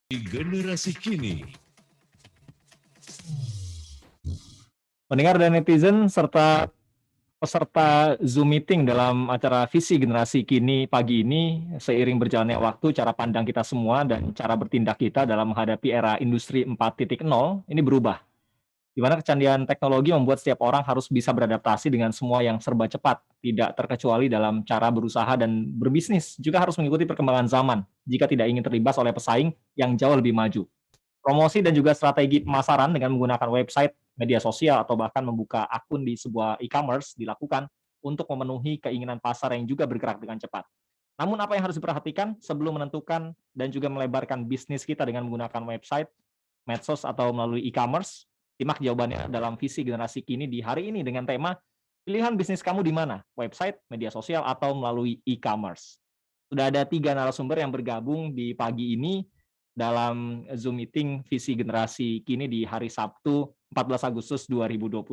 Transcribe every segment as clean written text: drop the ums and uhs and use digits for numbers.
Di generasi kini. Pendengar dan netizen serta peserta Zoom meeting dalam acara visi generasi kini pagi ini, seiring berjalannya waktu, cara pandang kita semua dan cara bertindak kita dalam menghadapi era industri 4.0 ini berubah. Di mana kecanggihan teknologi membuat setiap orang harus bisa beradaptasi dengan semua yang serba cepat, tidak terkecuali dalam cara berusaha dan berbisnis, juga harus mengikuti perkembangan zaman jika tidak ingin terlibat oleh pesaing yang jauh lebih maju. Promosi dan juga strategi pemasaran dengan menggunakan website, media sosial, atau bahkan membuka akun di sebuah e-commerce dilakukan untuk memenuhi keinginan pasar yang juga bergerak dengan cepat. Namun apa yang harus diperhatikan sebelum menentukan dan juga melebarkan bisnis kita dengan menggunakan website, medsos, atau melalui e-commerce? Simak jawabannya dalam visi generasi kini di hari ini dengan tema pilihan bisnis kamu di mana? Website, media sosial, atau melalui e-commerce? Sudah ada 3 narasumber yang bergabung di pagi ini dalam Zoom meeting visi generasi kini di hari Sabtu 14 Agustus 2021.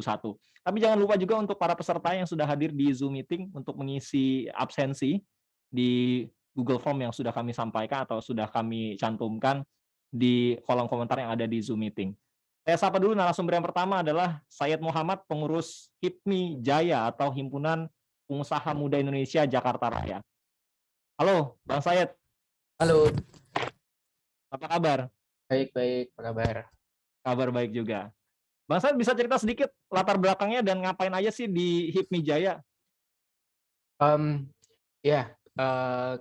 Tapi jangan lupa juga untuk para peserta yang sudah hadir di Zoom meeting untuk mengisi absensi di Google Form yang sudah kami sampaikan atau sudah kami cantumkan di kolom komentar yang ada di Zoom meeting. Saya sapa dulu narasumber yang pertama adalah Sayed Muhammad, pengurus HIPMI Jaya atau Himpunan Pengusaha Muda Indonesia Jakarta Raya. Halo, Bang Sayed, Halo, apa kabar? baik-baik, apa kabar? Kabar baik juga. Bang Sayed bisa cerita sedikit latar belakangnya dan ngapain aja sih di HIPMI Jaya? Mmm, ya,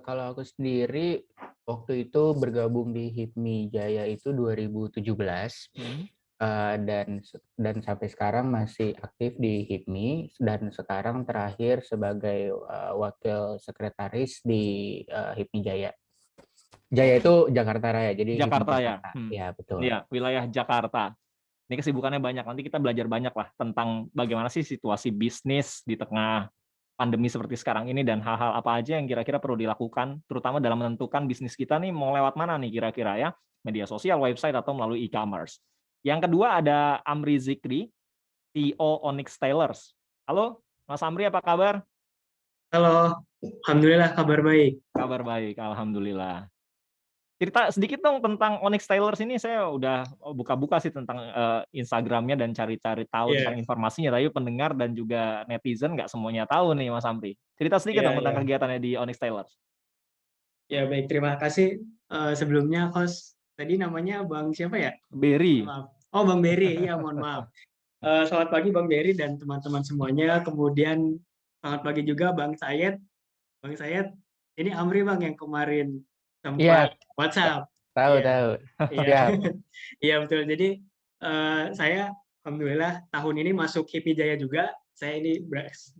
kalau aku sendiri waktu itu bergabung di HIPMI Jaya itu 2017, Hmm. dan sampai sekarang masih aktif di HIPMI dan sekarang terakhir sebagai, wakil sekretaris di, HIPMI Jaya. Jaya Oke. itu Jakarta Raya, jadi HIPMI Jakarta ya? Jakarta. Ya, betul. Iya, wilayah Jakarta. Ini kesibukannya banyak, nanti kita belajar banyak lah tentang bagaimana sih situasi bisnis di tengah pandemi seperti sekarang ini dan hal-hal apa aja yang kira-kira perlu dilakukan, terutama dalam menentukan bisnis kita nih mau lewat mana nih kira-kira ya, media sosial, website, atau melalui e-commerce. Yang kedua ada Amri Zikri, CEO Onyx Tailors. Halo, Mas Amri, apa kabar? Halo, alhamdulillah kabar baik. Kabar baik, alhamdulillah. Cerita sedikit dong tentang Onyx Tailors ini, saya udah buka-buka sih tentang, Instagram-nya dan cari-cari tahu Iya, tentang informasinya, tapi pendengar dan juga netizen nggak semuanya tahu nih, Mas Amri. Cerita sedikit iya, dong iya. tentang kegiatannya di Onyx Tailors. Ya, baik, terima kasih. Sebelumnya host tadi namanya Bang siapa ya? Mohon Berry. maaf. Oh, Bang Berry. Iya, mohon maaf. Selamat pagi Bang Berry dan teman-teman semuanya. Kemudian selamat pagi juga Bang Sayed. Bang Sayed, ini Amri Bang yang kemarin Iya, sempat WhatsApp. tahu Iya, tahu. iya. Siap. Iya betul. Jadi saya alhamdulillah tahun ini masuk HIPMI Jaya juga. Saya ini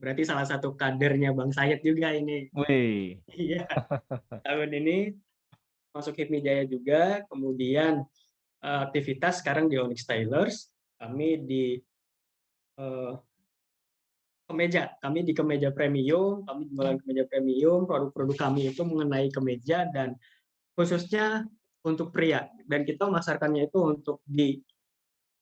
berarti salah satu kadernya Bang Sayed juga ini. Wih, Iya, tahun ini masuk HIPMI Jaya juga, kemudian aktivitas sekarang di Onyx Tailors, kami di eh, kami di kemeja premium, kami jualan kemeja premium, produk-produk kami itu mengenai kemeja dan khususnya untuk pria, dan kita memasarkannya itu untuk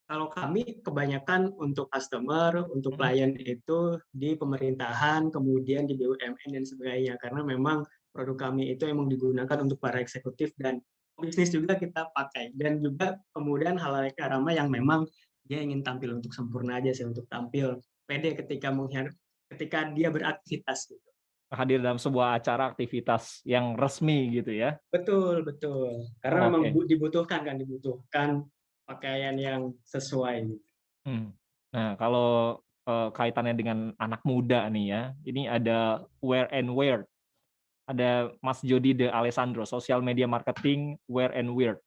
kalau kami kebanyakan untuk customer, untuk mhm, klien itu di pemerintahan, kemudian di BUMN dan sebagainya. Karena memang produk kami itu emang digunakan untuk para eksekutif dan bisnis juga kita pakai. Dan juga kemudian hal-hal karama yang memang dia ingin tampil untuk sempurna aja sih, untuk tampil pede ketika dia beraktivitas gitu. hadir dalam sebuah acara aktivitas yang resmi gitu ya? Betul, betul. Karena memang Oke, dibutuhkan pakaian yang sesuai gitu. mhm. Nah, kalau, kaitannya dengan anak muda nih ya, ini ada Wear and Wear. Ada Mas Jody De Alessandro, Social Media Marketing, Wear and Wear.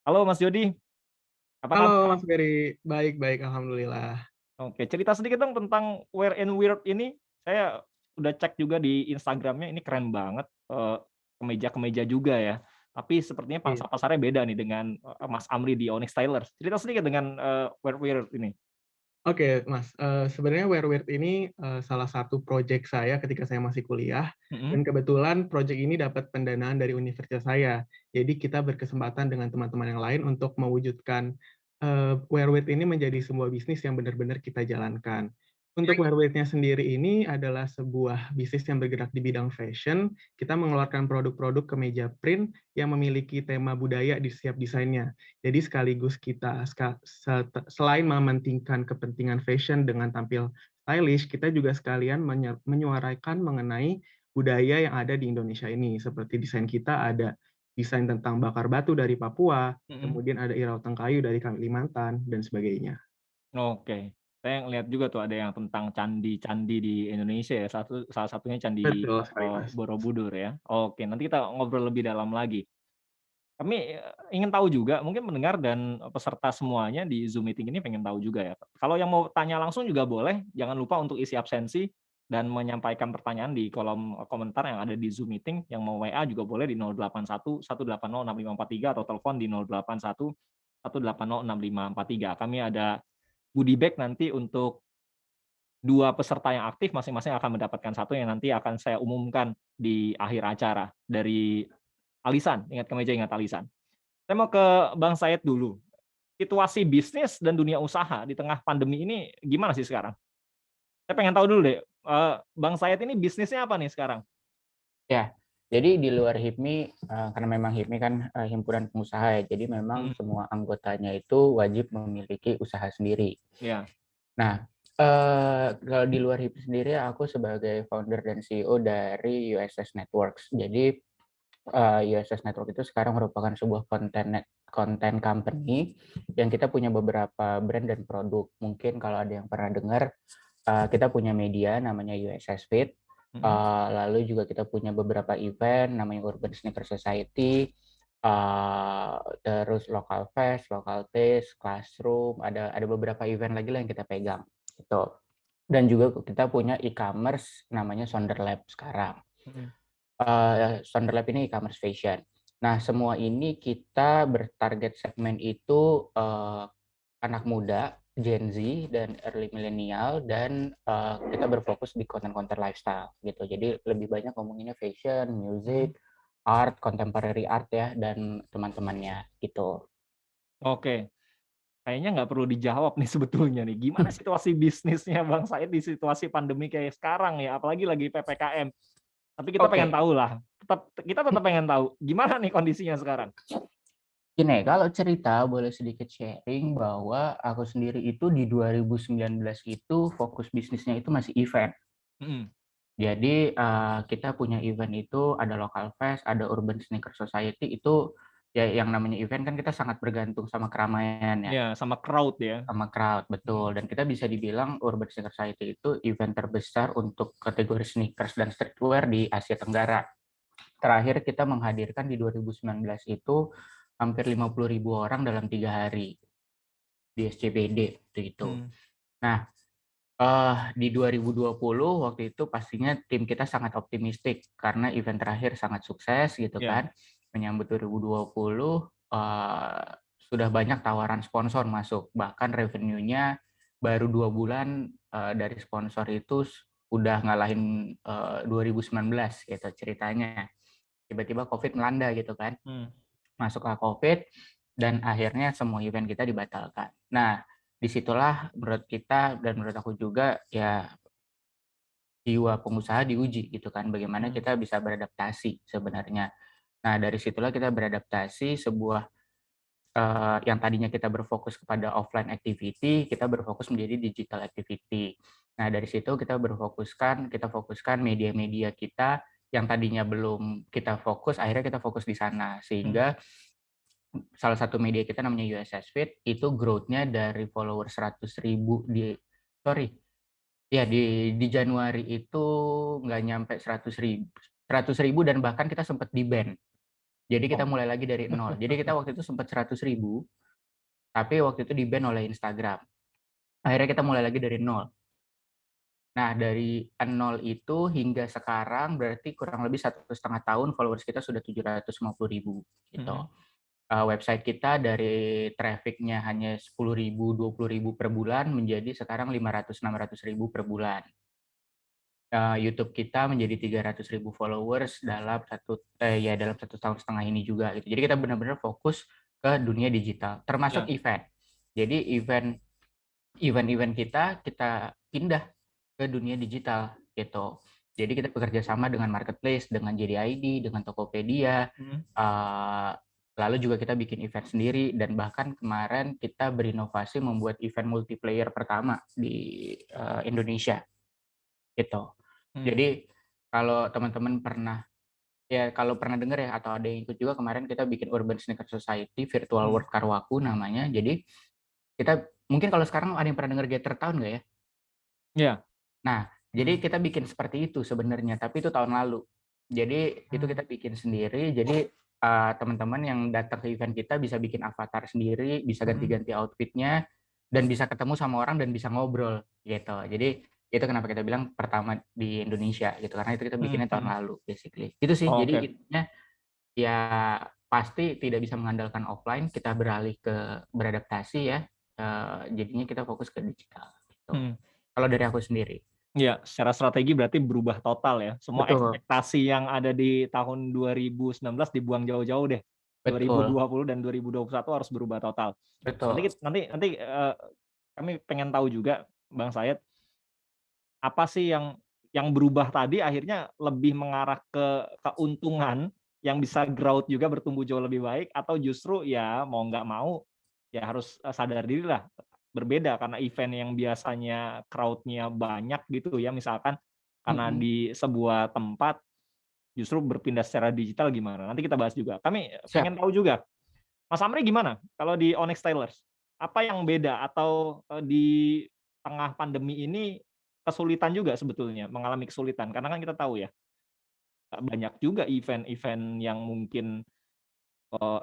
Halo Mas Jody, apa Halo kabar? Mas Ferry, baik-baik alhamdulillah. Oke, cerita sedikit dong tentang Wear and Wear ini. Saya udah cek juga di Instagram-nya, ini keren banget, kemeja-kemeja juga ya. Tapi sepertinya Iya. pangsa pasarnya beda nih dengan, Mas Amri di Onyx Tailors. Cerita sedikit dengan, Wear Wear ini. Oke Mas, sebenarnya WearWear ini, salah satu project saya ketika saya masih kuliah, Mhm, dan kebetulan project ini dapat pendanaan dari universitas saya. Jadi kita berkesempatan dengan teman-teman yang lain untuk mewujudkan, WearWear ini menjadi sebuah bisnis yang benar-benar kita jalankan. Untuk Wearwith-nya sendiri ini adalah sebuah bisnis yang bergerak di bidang fashion. Kita mengeluarkan produk-produk kemeja print yang memiliki tema budaya di setiap desainnya. Jadi sekaligus kita selain mementingkan kepentingan fashion dengan tampil stylish, kita juga sekalian menyuarakan mengenai budaya yang ada di Indonesia ini. Seperti desain kita ada desain tentang bakar batu dari Papua, kemudian ada irau kayu dari Kalimantan, dan sebagainya. Oke. Saya ngelihat juga tuh ada yang tentang candi-candi di Indonesia ya. Salah satunya Candi Betul sekali, Mas. Borobudur ya. Oke, nanti kita ngobrol lebih dalam lagi. Kami ingin tahu juga, mungkin mendengar dan peserta semuanya di Zoom meeting ini pengen tahu juga ya. Kalau yang mau tanya langsung juga boleh, jangan lupa untuk isi absensi dan menyampaikan pertanyaan di kolom komentar yang ada di Zoom meeting. Yang mau WA juga boleh di 081 180 6543 atau telepon di 081 180 6543. Kami ada goodie bag nanti untuk 2 peserta yang aktif, masing-masing akan mendapatkan 1 yang nanti akan saya umumkan di akhir acara. Dari Alisan, ingat kemeja, ingat Alisan. Saya mau ke Bang Said dulu. Situasi bisnis dan dunia usaha di tengah pandemi ini gimana sih sekarang? Saya pengen tahu dulu deh, Bang Said ini bisnisnya apa nih sekarang? Ya, jadi di luar HIPMI, karena memang HIPMI kan himpunan pengusaha ya, jadi memang semua anggotanya itu wajib memiliki usaha sendiri. Ya. Nah, kalau di luar HIPMI sendiri, aku sebagai founder dan CEO dari USS Networks. Jadi USS Network itu sekarang merupakan sebuah content company yang kita punya beberapa brand dan produk. Mungkin kalau ada yang pernah dengar, kita punya media namanya USS Fit. Lalu juga kita punya beberapa event namanya Urban Sneaker Society, terus Local Fest, Local Taste, Classroom, ada beberapa event lagi lah yang kita pegang gitu. Dan juga kita punya e-commerce namanya Sonder Lab sekarang. Sonder Lab ini e-commerce fashion. Nah, semua ini kita bertarget segmen itu anak muda, Gen Z dan early millennial, dan kita berfokus di konten-konten lifestyle gitu. Jadi lebih banyak ngomonginnya fashion, music, art, contemporary art ya, dan teman-temannya gitu. Oke. Kayaknya nggak perlu dijawab nih sebetulnya nih. Gimana situasi bisnisnya Bang Said di situasi pandemi kayak sekarang ya, apalagi lagi PPKM. Tapi kita pengen tahu lah. Kita tetap pengen tahu gimana nih kondisinya sekarang. Gini, kalau cerita boleh sedikit sharing bahwa aku sendiri itu di 2019 itu fokus bisnisnya itu masih event. Jadi kita punya event itu ada Local Fest, ada Urban Sneaker Society, itu ya yang namanya event kan kita sangat bergantung sama keramaian ya. Ya, sama crowd ya. Sama crowd, betul. Dan kita bisa dibilang Urban Sneaker Society itu event terbesar untuk kategori sneakers dan streetwear di Asia Tenggara. Terakhir kita menghadirkan di 2019 itu hampir 50.000 orang dalam 3 hari di SCBD itu. Nah, di 2020 waktu itu pastinya tim kita sangat optimistik karena event terakhir sangat sukses gitu kan. Menyambut 2020 sudah banyak tawaran sponsor masuk, bahkan revenue-nya baru 2 bulan dari sponsor itu udah ngalahin 2019 gitu ceritanya. Tiba-tiba COVID melanda gitu kan. Masuklah COVID dan akhirnya semua event kita dibatalkan. Nah, disitulah menurut kita dan menurut aku juga ya jiwa pengusaha diuji gitu kan, bagaimana kita bisa beradaptasi sebenarnya. Nah, dari situlah kita beradaptasi sebuah yang tadinya kita berfokus kepada offline activity, kita berfokus menjadi digital activity. Nah, dari situ kita fokuskan media-media kita yang tadinya belum kita fokus, akhirnya kita fokus di sana. Sehingga salah satu media kita namanya USS Fit, itu growth-nya dari follower 100.000 di Januari itu nggak nyampe 100.000 dan bahkan kita sempat di-ban. Jadi kita mulai lagi dari nol. Jadi kita waktu itu sempat 100.000, tapi waktu itu di-ban oleh Instagram. Akhirnya kita mulai lagi dari nol. Nah, dari nol itu hingga sekarang berarti kurang lebih 1,5 tahun followers kita sudah 750.000 gitu. Website kita dari traffic-nya hanya 10.000, 20.000 per bulan menjadi sekarang 500-600.000 per bulan. YouTube kita menjadi 300.000 followers dalam 1,5 tahun ini juga gitu. Jadi kita benar-benar fokus ke dunia digital, termasuk event. Jadi event kita pindah ke dunia digital gitu. Jadi kita bekerja sama dengan marketplace, dengan JDID, dengan Tokopedia, lalu juga kita bikin event sendiri, dan bahkan kemarin kita berinovasi membuat event multiplayer pertama di Indonesia gitu. Jadi kalau teman-teman kalau pernah dengar ya, atau ada yang ikut juga, kemarin kita bikin Urban Sneaker Society Virtual World Karwaku namanya. Jadi kita mungkin kalau sekarang ada yang pernah dengar Gather Town nggak ya? Iya. Nah, jadi kita bikin seperti itu sebenarnya, tapi itu tahun lalu. Jadi itu kita bikin sendiri. Jadi teman-teman yang datang ke event kita bisa bikin avatar sendiri, bisa ganti-ganti outfitnya, dan bisa ketemu sama orang dan bisa ngobrol gitu. Jadi itu kenapa kita bilang pertama di Indonesia gitu, karena itu kita bikinnya tahun lalu basically. Itu sih. Oh, Jadi oke. intinya ya pasti tidak bisa mengandalkan offline, kita beralih ke beradaptasi ya. Jadinya kita fokus ke digital gitu. Kalau dari aku sendiri. Iya, secara strategi berarti berubah total ya. Semua Betul. ekspektasi yang ada di tahun 2019 dibuang jauh-jauh deh. Betul. 2020 dan 2021 harus berubah total. Betul. Nanti kami pengen tahu juga, Bang Sayed, apa sih yang berubah tadi akhirnya lebih mengarah ke keuntungan yang bisa growth juga bertumbuh jauh lebih baik, atau justru ya mau nggak mau ya harus sadar diri lah, berbeda karena event yang biasanya crowd-nya banyak gitu ya, misalkan karena di sebuah tempat justru berpindah secara digital gimana, nanti kita bahas juga. Kami Siap. pengen tahu juga, Mas Amri gimana kalau di Onyx Tailors? Apa yang beda atau, di tengah pandemi ini kesulitan juga sebetulnya, mengalami kesulitan? Karena kan kita tahu ya, banyak juga event-event yang mungkin,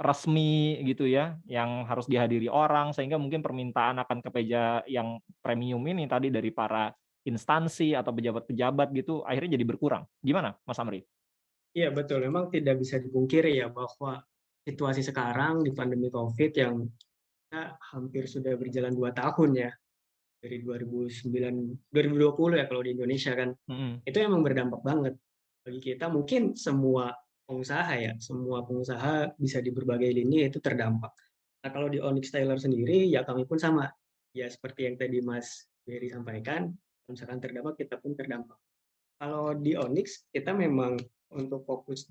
resmi gitu ya, yang harus dihadiri orang, sehingga mungkin permintaan akan kemeja yang premium ini tadi dari para instansi atau pejabat-pejabat gitu, akhirnya jadi berkurang. Gimana Mas Amri? Iya betul, memang tidak bisa dipungkiri ya bahwa situasi sekarang di pandemi COVID yang kita hampir sudah berjalan 2 tahun ya, dari 2020 ya kalau di Indonesia kan, itu emang berdampak banget bagi kita. Mungkin semua pengusaha ya, semua pengusaha bisa di berbagai lini itu terdampak. Nah kalau di Onyx Tailor sendiri ya kami pun sama, ya seperti yang tadi Mas Berry sampaikan, kalau misalkan terdampak kita pun terdampak. Kalau di Onyx kita memang untuk fokus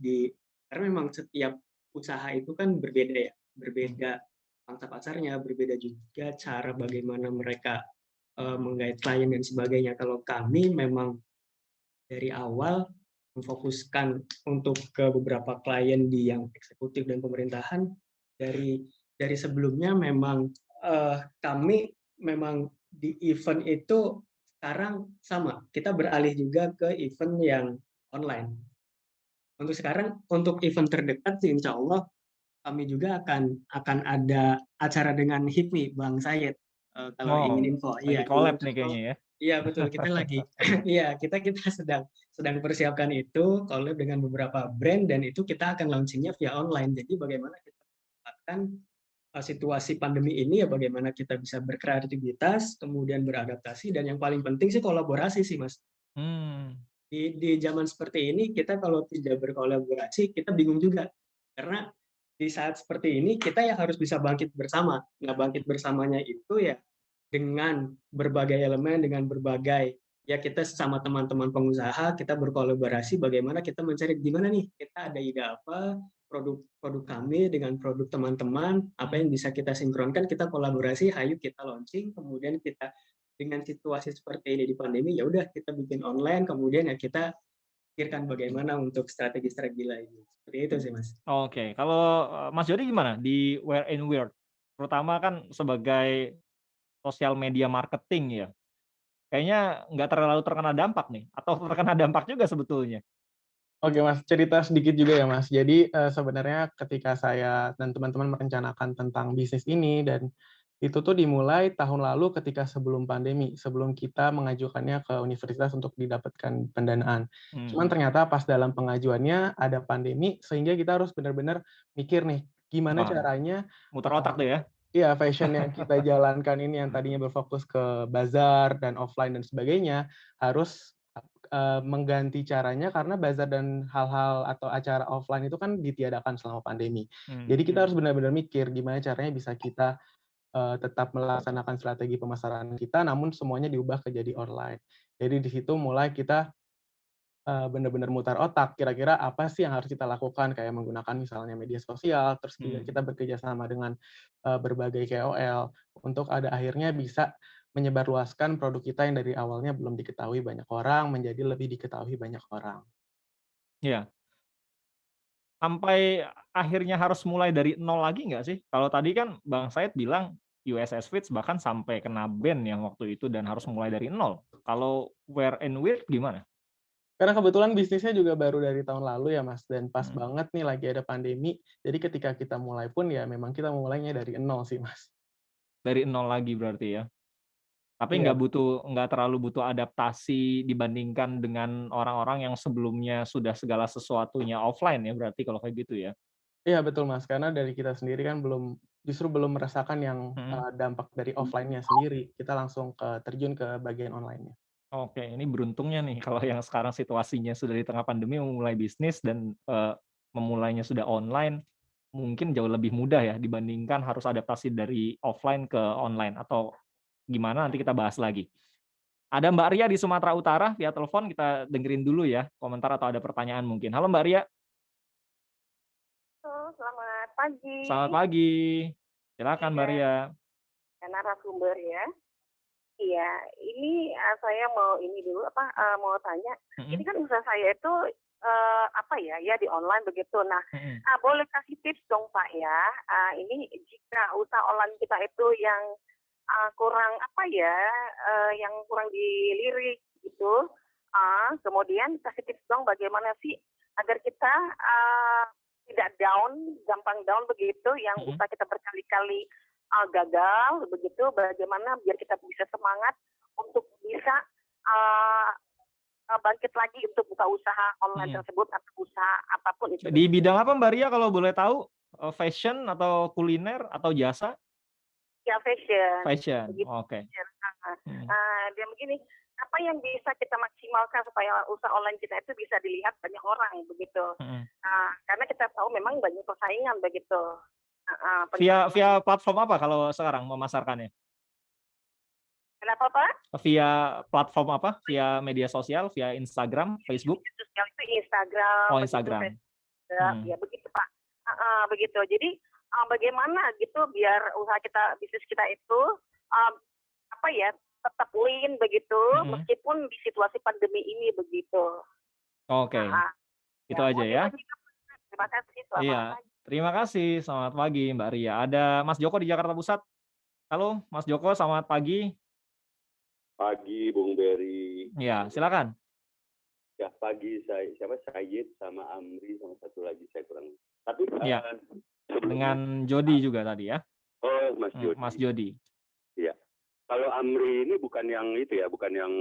karena memang setiap usaha itu kan berbeda ya, berbeda pangsa pasarnya, berbeda juga cara bagaimana mereka menggait klien dan sebagainya. Kalau kami memang dari awal memfokuskan untuk ke beberapa klien di yang eksekutif dan pemerintahan, dari sebelumnya memang kami memang di event itu sekarang sama, kita beralih juga ke event yang online. Untuk sekarang, untuk event terdekat sih insya Allah kami juga akan ada acara dengan HIPMI, Bang Sayed, kalau Oh, ingin info. lagi Iya, collab ingin nih info. kayaknya ya? Iya betul, kita lagi iya, kita sedang persiapkan itu, collab dengan beberapa brand, dan itu kita akan launching-nya via online. Jadi bagaimana kita memanfaatkan situasi pandemi ini ya, bagaimana kita bisa berkreativitas, kemudian beradaptasi, dan yang paling penting sih kolaborasi sih, Mas. Di zaman seperti ini kita kalau tidak berkolaborasi kita bingung juga, karena di saat seperti ini kita yang harus bisa bangkit bersama. Nah, bangkit bersamanya itu ya dengan berbagai elemen, dengan berbagai ya kita sesama teman-teman pengusaha kita berkolaborasi, bagaimana kita mencari gimana nih kita ada ide apa, produk kami dengan produk teman-teman, apa yang bisa kita sinkronkan, kita kolaborasi, hayu kita launching, kemudian kita dengan situasi seperti ini di pandemi, ya udah kita bikin online, kemudian ya kita pikirkan bagaimana untuk strategi-strategi lainnya. Seperti itu sih, Mas. Oke, kalau, Mas Jody gimana di Wear and Wear? Terutama kan sebagai sosial media marketing ya, kayaknya nggak terlalu terkena dampak nih, atau terkena dampak juga sebetulnya? Oke Mas, cerita sedikit juga ya Mas. Jadi sebenarnya ketika saya dan teman-teman merencanakan tentang bisnis ini, dan itu tuh dimulai tahun lalu ketika sebelum pandemi, sebelum kita mengajukannya ke universitas untuk didapatkan pendanaan. Cuman ternyata pas dalam pengajuannya ada pandemi, sehingga kita harus benar-benar mikir nih, gimana Wah, caranya muter otak tuh ya? iya, fashion yang kita jalankan ini yang tadinya berfokus ke bazar dan offline dan sebagainya, harus mengganti caranya karena bazar dan hal-hal atau acara offline itu kan ditiadakan selama pandemi. Jadi kita harus benar-benar mikir gimana caranya bisa kita tetap melaksanakan strategi pemasaran kita, namun semuanya diubah ke jadi online. Jadi di situ mulai kita benar-benar mutar otak, kira-kira apa sih yang harus kita lakukan, kayak menggunakan misalnya media sosial, terus juga kita bekerja sama dengan berbagai KOL, untuk ada akhirnya bisa menyebarluaskan produk kita yang dari awalnya belum diketahui banyak orang, menjadi lebih diketahui banyak orang. Iya. Sampai akhirnya harus mulai dari nol lagi nggak sih? Kalau tadi kan Bang Said bilang USS Fits bahkan sampai kena ban yang waktu itu dan harus mulai dari nol. Kalau Wear and Wear gimana? Karena kebetulan bisnisnya juga baru dari tahun lalu ya Mas, dan pas Mhm. banget nih lagi ada pandemi, jadi ketika kita mulai pun ya memang kita mulainya dari nol sih Mas. Dari nol lagi berarti ya? Tapi Iya. nggak terlalu butuh adaptasi dibandingkan dengan orang-orang yang sebelumnya sudah segala sesuatunya offline ya berarti kalau kayak gitu ya? Iya betul Mas, karena dari kita sendiri kan justru belum merasakan yang Mhm. dampak dari offline-nya sendiri, kita langsung terjun ke bagian online-nya. Oke, ini beruntungnya nih kalau yang sekarang situasinya sudah di tengah pandemi memulai bisnis dan, memulainya sudah online, mungkin jauh lebih mudah ya dibandingkan harus adaptasi dari offline ke online atau gimana nanti kita bahas lagi. Ada Mbak Ria di Sumatera Utara via telepon, kita dengerin dulu ya komentar atau ada pertanyaan mungkin. Halo Mbak Ria, Halo, selamat pagi. selamat pagi. Silakan Mbak Iya, Ria. narasumber ya. Iya, ini saya mau ini dulu mau tanya. Ini Mhm, kan usaha saya itu ya di online begitu. Nah, mhm, boleh kasih tips dong Pak ya. Ini jika usaha online kita itu yang kurang yang kurang dilirik gitu. Kemudian kasih tips dong bagaimana sih agar kita tidak down, gampang down begitu, yang mhm, usaha kita berkali-kali gagal begitu, bagaimana biar kita bisa semangat untuk bisa uh, bangkit lagi untuk buka usaha online mhm. tersebut atau usaha apapun itu Di begitu. bidang apa Mbak Ria kalau boleh tahu? Fashion atau kuliner atau jasa? Ya fashion Fashion, begitu. oke. Mhm, Dia begini, apa yang bisa kita maksimalkan supaya usaha online kita itu bisa dilihat banyak orang begitu. mhm. Karena kita tahu memang banyak persaingan begitu. Via Penjualan. via platform apa kalau sekarang memasarkannya? Kenapa Pak? Via platform apa? Via media sosial, via Instagram, Facebook? Media sosial itu Instagram Oh, begitu, Instagram. Facebook, Mhm, ya begitu Pak. Begitu. Jadi bagaimana gitu biar usaha kita, bisnis kita itu um, tetap win begitu mhm. meskipun di situasi pandemi ini begitu. Oke, Heeh. itu Ya aja mungkin ya? begitu. Terima kasih. Selamat Iya, pagi. terima kasih, selamat pagi Mbak Ria. Ada Mas Joko di Jakarta Pusat. Halo Mas Joko, selamat pagi. Pagi, Bung Beri. Iya, silakan. Ya, pagi saya siapa Sayid sama Amri sama satu lagi saya kurang. Tapi Iya, sebelumnya dengan Jody juga tadi ya? Mas Mas Jody. Jody. Iya. Kalau Amri ini bukan yang itu ya, bukan yang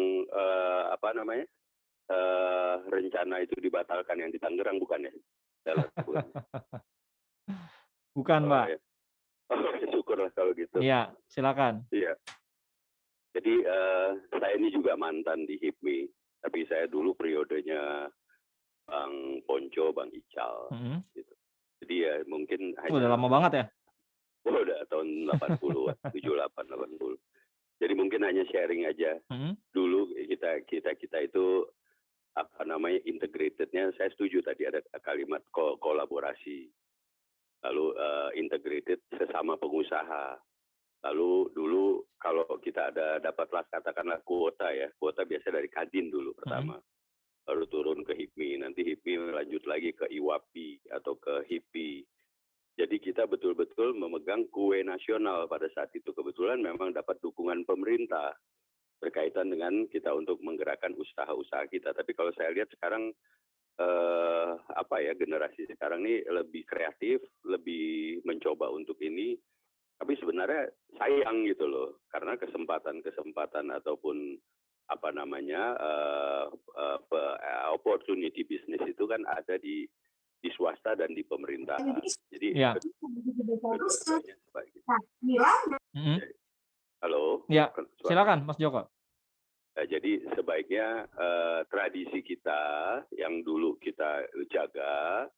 rencana itu dibatalkan yang di Tangerang bukan ya? Bukan. Bukan, Oh Mbak. ya. Oh, syukurlah kalau gitu. Iya, silakan. Iya. Jadi saya ini juga mantan di HIPMI, tapi saya dulu periodenya Bang Ponco, Bang Ical, Mhm. gitu. Jadi ya mungkin Udah hanya lama banget ya? udah tahun 80-an, 78, 80. Jadi mungkin hanya sharing aja. Mhm, Dulu kita itu integrated-nya, saya setuju tadi ada kalimat kolaborasi. Lalu integrated sesama pengusaha. Lalu dulu kalau kita dapatlah katakanlah kuota biasa dari Kadin dulu mhm, pertama. Baru turun ke HIPMI, nanti HIPMI lanjut lagi ke IWAPI atau ke HIPI. Jadi kita betul-betul memegang kue nasional pada saat itu. Kebetulan memang dapat dukungan pemerintah berkaitan dengan kita untuk menggerakkan usaha-usaha kita. Tapi kalau saya lihat sekarang generasi sekarang ini lebih kreatif, lebih mencoba untuk ini. Tapi sebenarnya sayang gitu loh, karena kesempatan ataupun opportunity bisnis itu kan ada di swasta dan di pemerintahan. Jadi iya, kedua-duanya sebaik. mhm, Halo, iya, suara. silakan Mas Joko. Jadi sebaiknya tradisi kita yang dulu kita jaga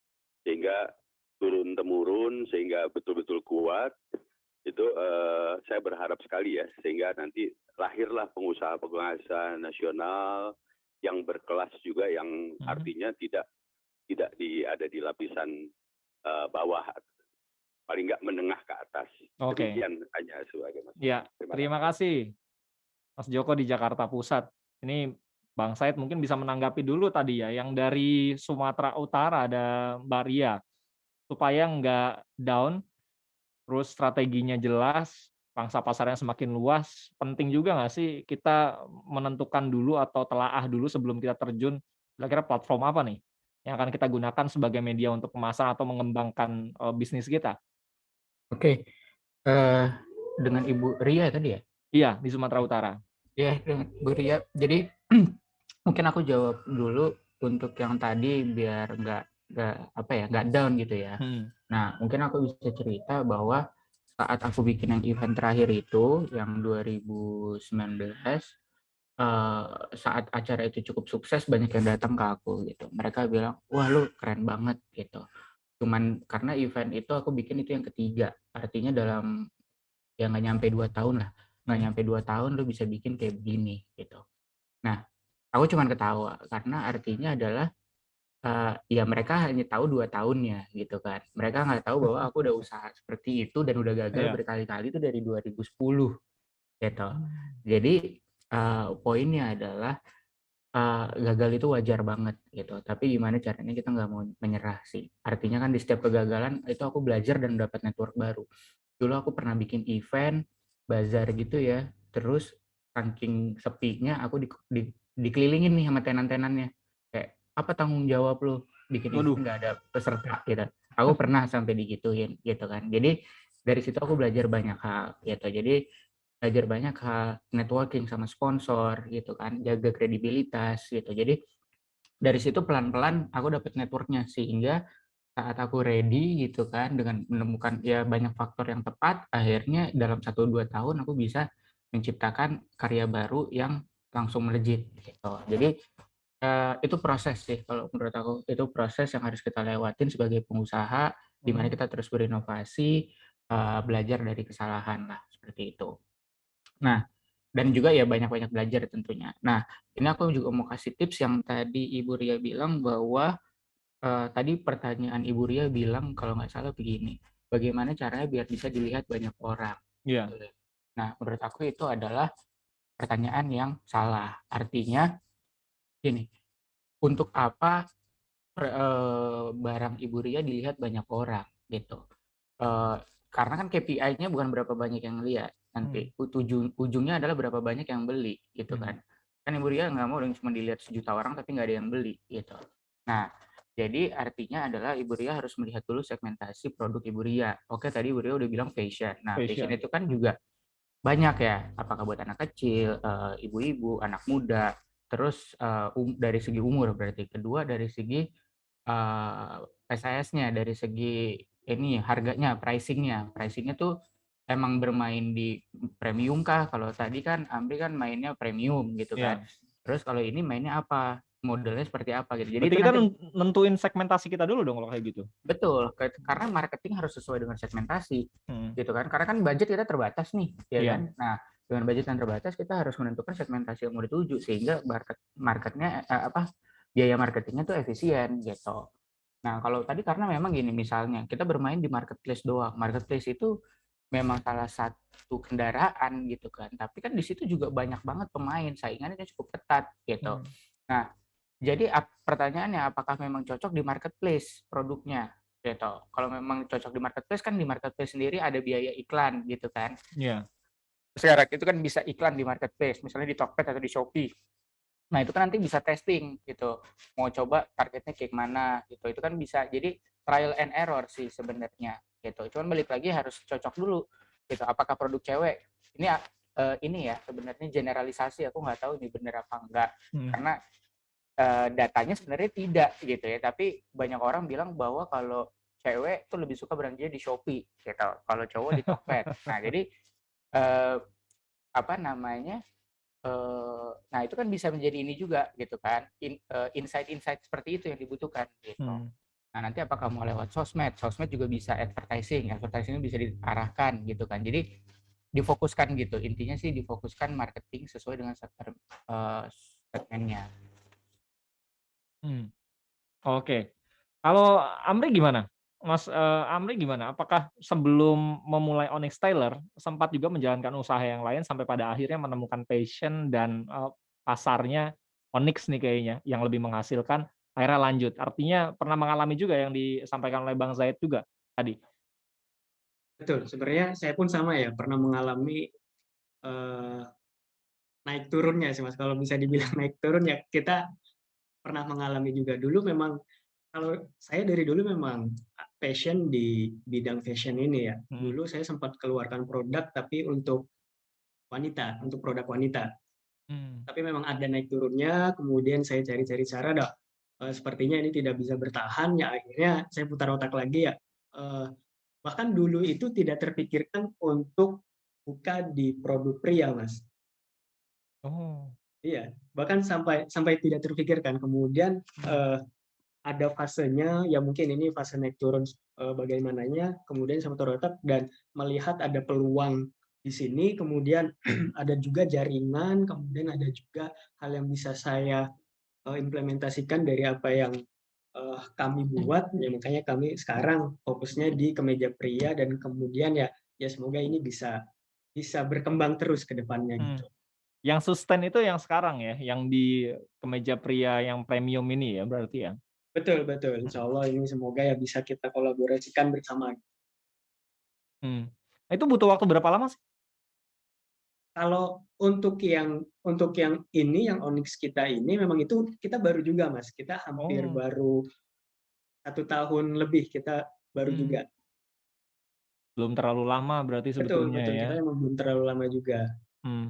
sehingga turun temurun sehingga betul-betul kuat. Itu saya berharap sekali ya, sehingga nanti lahirlah pengusaha-pengusaha nasional yang berkelas juga, yang artinya tidak ada di lapisan bawah, paling nggak menengah ke atas. Oke. Demikian hanya sebagai Mas. Ya, terima kasih Mas Joko di Jakarta Pusat. Ini Bang Said mungkin bisa menanggapi dulu tadi ya, yang dari Sumatera Utara ada Mbak Ria, supaya nggak down, terus strateginya jelas, pangsa pasarnya semakin luas, penting juga nggak sih kita menentukan dulu atau telaah dulu sebelum kita terjun, kira-kira platform apa nih yang akan kita gunakan sebagai media untuk pemasaran atau mengembangkan bisnis kita? Oke, dengan Ibu Ria tadi ya? Iya, di Sumatera Utara. Ya, dengan Bu Ria. Jadi mungkin aku jawab dulu untuk yang tadi biar nggak down gitu ya. Nah, mungkin aku bisa cerita bahwa saat aku bikin yang event terakhir itu yang 2019, saat acara itu cukup sukses, banyak yang datang ke aku gitu. Mereka bilang, wah lu keren banget gitu. Cuman karena event itu aku bikin itu yang ketiga, artinya dalam ya nggak nyampe 2 tahun lah, nggak nyampe 2 tahun lu bisa bikin kayak begini gitu. Nah, aku cuman ketawa karena artinya adalah ya mereka hanya tahu 2 tahunnya gitu kan. Mereka nggak tahu bahwa aku udah usaha seperti itu dan udah gagal berkali-kali itu dari 2010 gitu. Jadi poinnya adalah gagal itu wajar banget gitu. Tapi gimana caranya kita nggak mau menyerah sih. Artinya kan di setiap kegagalan itu aku belajar dan dapat network baru. Dulu aku pernah bikin event bazar gitu ya. Terus saking sepinya aku dikelilingin nih sama tenan-tenannya. Kayak apa tanggung jawab lu bikin event nggak ada peserta gitu. Aku pernah sampai digituin gitu kan. Jadi dari situ aku belajar banyak hal gitu. Jadi belajar banyak hal, networking sama sponsor gitu kan, jaga kredibilitas gitu. Jadi dari situ pelan-pelan aku dapat networknya sehingga saat aku ready gitu kan dengan menemukan ya banyak faktor yang tepat, akhirnya dalam 1-2 tahun aku bisa menciptakan karya baru yang langsung melejit gitu. Jadi itu proses sih kalau menurut aku, itu proses yang harus kita lewatin sebagai pengusaha di mana kita terus berinovasi, belajar dari kesalahan lah seperti itu. Nah, dan juga ya banyak-banyak belajar tentunya. Nah, ini aku juga mau kasih tips yang tadi Ibu Ria bilang bahwa tadi pertanyaan Ibu Ria bilang kalau nggak salah begini, bagaimana caranya biar bisa dilihat banyak orang? Iya. Gitu ya. Nah, menurut aku itu adalah pertanyaan yang salah. Artinya gini, untuk apa barang Ibu Ria dilihat banyak orang gitu? Karena kan KPI-nya bukan berapa banyak yang lihat, nanti ujungnya adalah berapa banyak yang beli gitu kan. Kan Ibu Ria nggak mau dong cuma dilihat 1.000.000 orang tapi nggak ada yang beli gitu. Nah, jadi artinya adalah Ibu Ria harus melihat dulu segmentasi produk Ibu Ria. Oke, tadi Ibu Ria udah bilang fashion. Nah, fashion itu kan juga banyak ya, apakah buat anak kecil, ibu-ibu, anak muda, terus dari segi umur berarti. Kedua dari segi PSIS-nya, dari segi ini harganya, pricing-nya tuh emang bermain di premium kah? Kalau tadi kan Amri kan mainnya premium gitu kan. Terus kalau ini mainnya apa? Modelnya seperti apa gitu. Jadi Berarti itu kita nanti nentuin segmentasi kita dulu dong kalau kayak gitu. betul, karena marketing harus sesuai dengan segmentasi gitu kan. Karena kan budget kita terbatas nih, ya kan. Nah, dengan budget yang terbatas kita harus menentukan segmentasi yang mau dituju sehingga marketnya biaya marketingnya tuh efisien gitu. Nah, kalau tadi karena memang gini, misalnya kita bermain di marketplace doang. Marketplace itu memang salah satu kendaraan gitu kan. Tapi kan di situ juga banyak banget pemain, saingannya cukup ketat gitu. Nah, jadi pertanyaannya apakah memang cocok di marketplace produknya gitu. Kalau memang cocok di marketplace kan di marketplace sendiri ada biaya iklan gitu kan. Iya. Sekarang itu kan bisa iklan di marketplace, misalnya di Tokped atau di Shopee. Nah, itu kan nanti bisa testing gitu. Mau coba targetnya kayak mana gitu. Itu kan bisa jadi trial and error sih sebenarnya gitu. Cuman balik lagi harus cocok dulu gitu. Apakah produk cewek ini ya sebenarnya generalisasi, aku nggak tahu ini benar apa enggak. Karena datanya sebenarnya tidak gitu ya. Tapi banyak orang bilang bahwa kalau cewek tuh lebih suka belanjanya di Shopee gitu. Kalau cowok di Tokped. Nah, jadi nah itu kan bisa menjadi ini juga gitu kan, insight-insight seperti itu yang dibutuhkan gitu. Nah, nanti apakah mau lewat sosmed? Sosmed juga bisa advertising bisa diarahkan gitu kan. Jadi difokuskan gitu. Intinya sih difokuskan marketing sesuai dengan segmennya. Oke. Kalau Amri gimana? Mas, Amri gimana? Apakah sebelum memulai Onyx Tailor sempat juga menjalankan usaha yang lain sampai pada akhirnya menemukan passion dan, pasarnya Onyx nih kayaknya yang lebih menghasilkan, akhirnya lanjut. Artinya pernah mengalami juga yang disampaikan oleh Bang Zaid juga tadi? Betul, sebenarnya saya pun sama ya, pernah mengalami eh, naik turunnya sih Mas. Kalau bisa dibilang Mmm, naik turun ya kita pernah mengalami juga. Dulu memang kalau saya dari dulu memang passion di bidang fashion ini ya. mhm, Dulu saya sempat keluarkan produk tapi untuk wanita, untuk produk wanita. mmm, Tapi memang ada naik turunnya, kemudian saya cari-cari cara, dah sepertinya ini tidak bisa bertahan, ya akhirnya saya putar otak lagi ya. Eh, Bahkan dulu itu tidak terpikirkan untuk buka di produk pria, Mas. oh, Iya, bahkan sampai sampai tidak terpikirkan. Kemudian mmm, ada fasenya, ya mungkin ini fase naik turun bagaimananya, kemudian saya putar otak dan melihat ada peluang di sini, kemudian ada juga jaringan, kemudian ada juga hal yang bisa saya implementasikan dari apa yang kami buat, ya makanya kami sekarang fokusnya di kemeja pria dan kemudian ya ya semoga ini bisa bisa berkembang terus ke depannya mmm. gitu. Yang sustain itu yang sekarang ya, yang di kemeja pria yang premium ini ya berarti ya? Betul betul, insya Mhm, Allah ini semoga ya bisa kita kolaborasikan bersama. mmm. Itu butuh waktu berapa lama sih? Kalau untuk yang ini, yang Onyx kita ini memang itu kita baru juga Mas, kita hampir Oh, baru 1 tahun lebih kita baru mmm. juga. Belum terlalu lama berarti Betul sebetulnya betul, ya? kita emang belum terlalu lama juga. Mmm.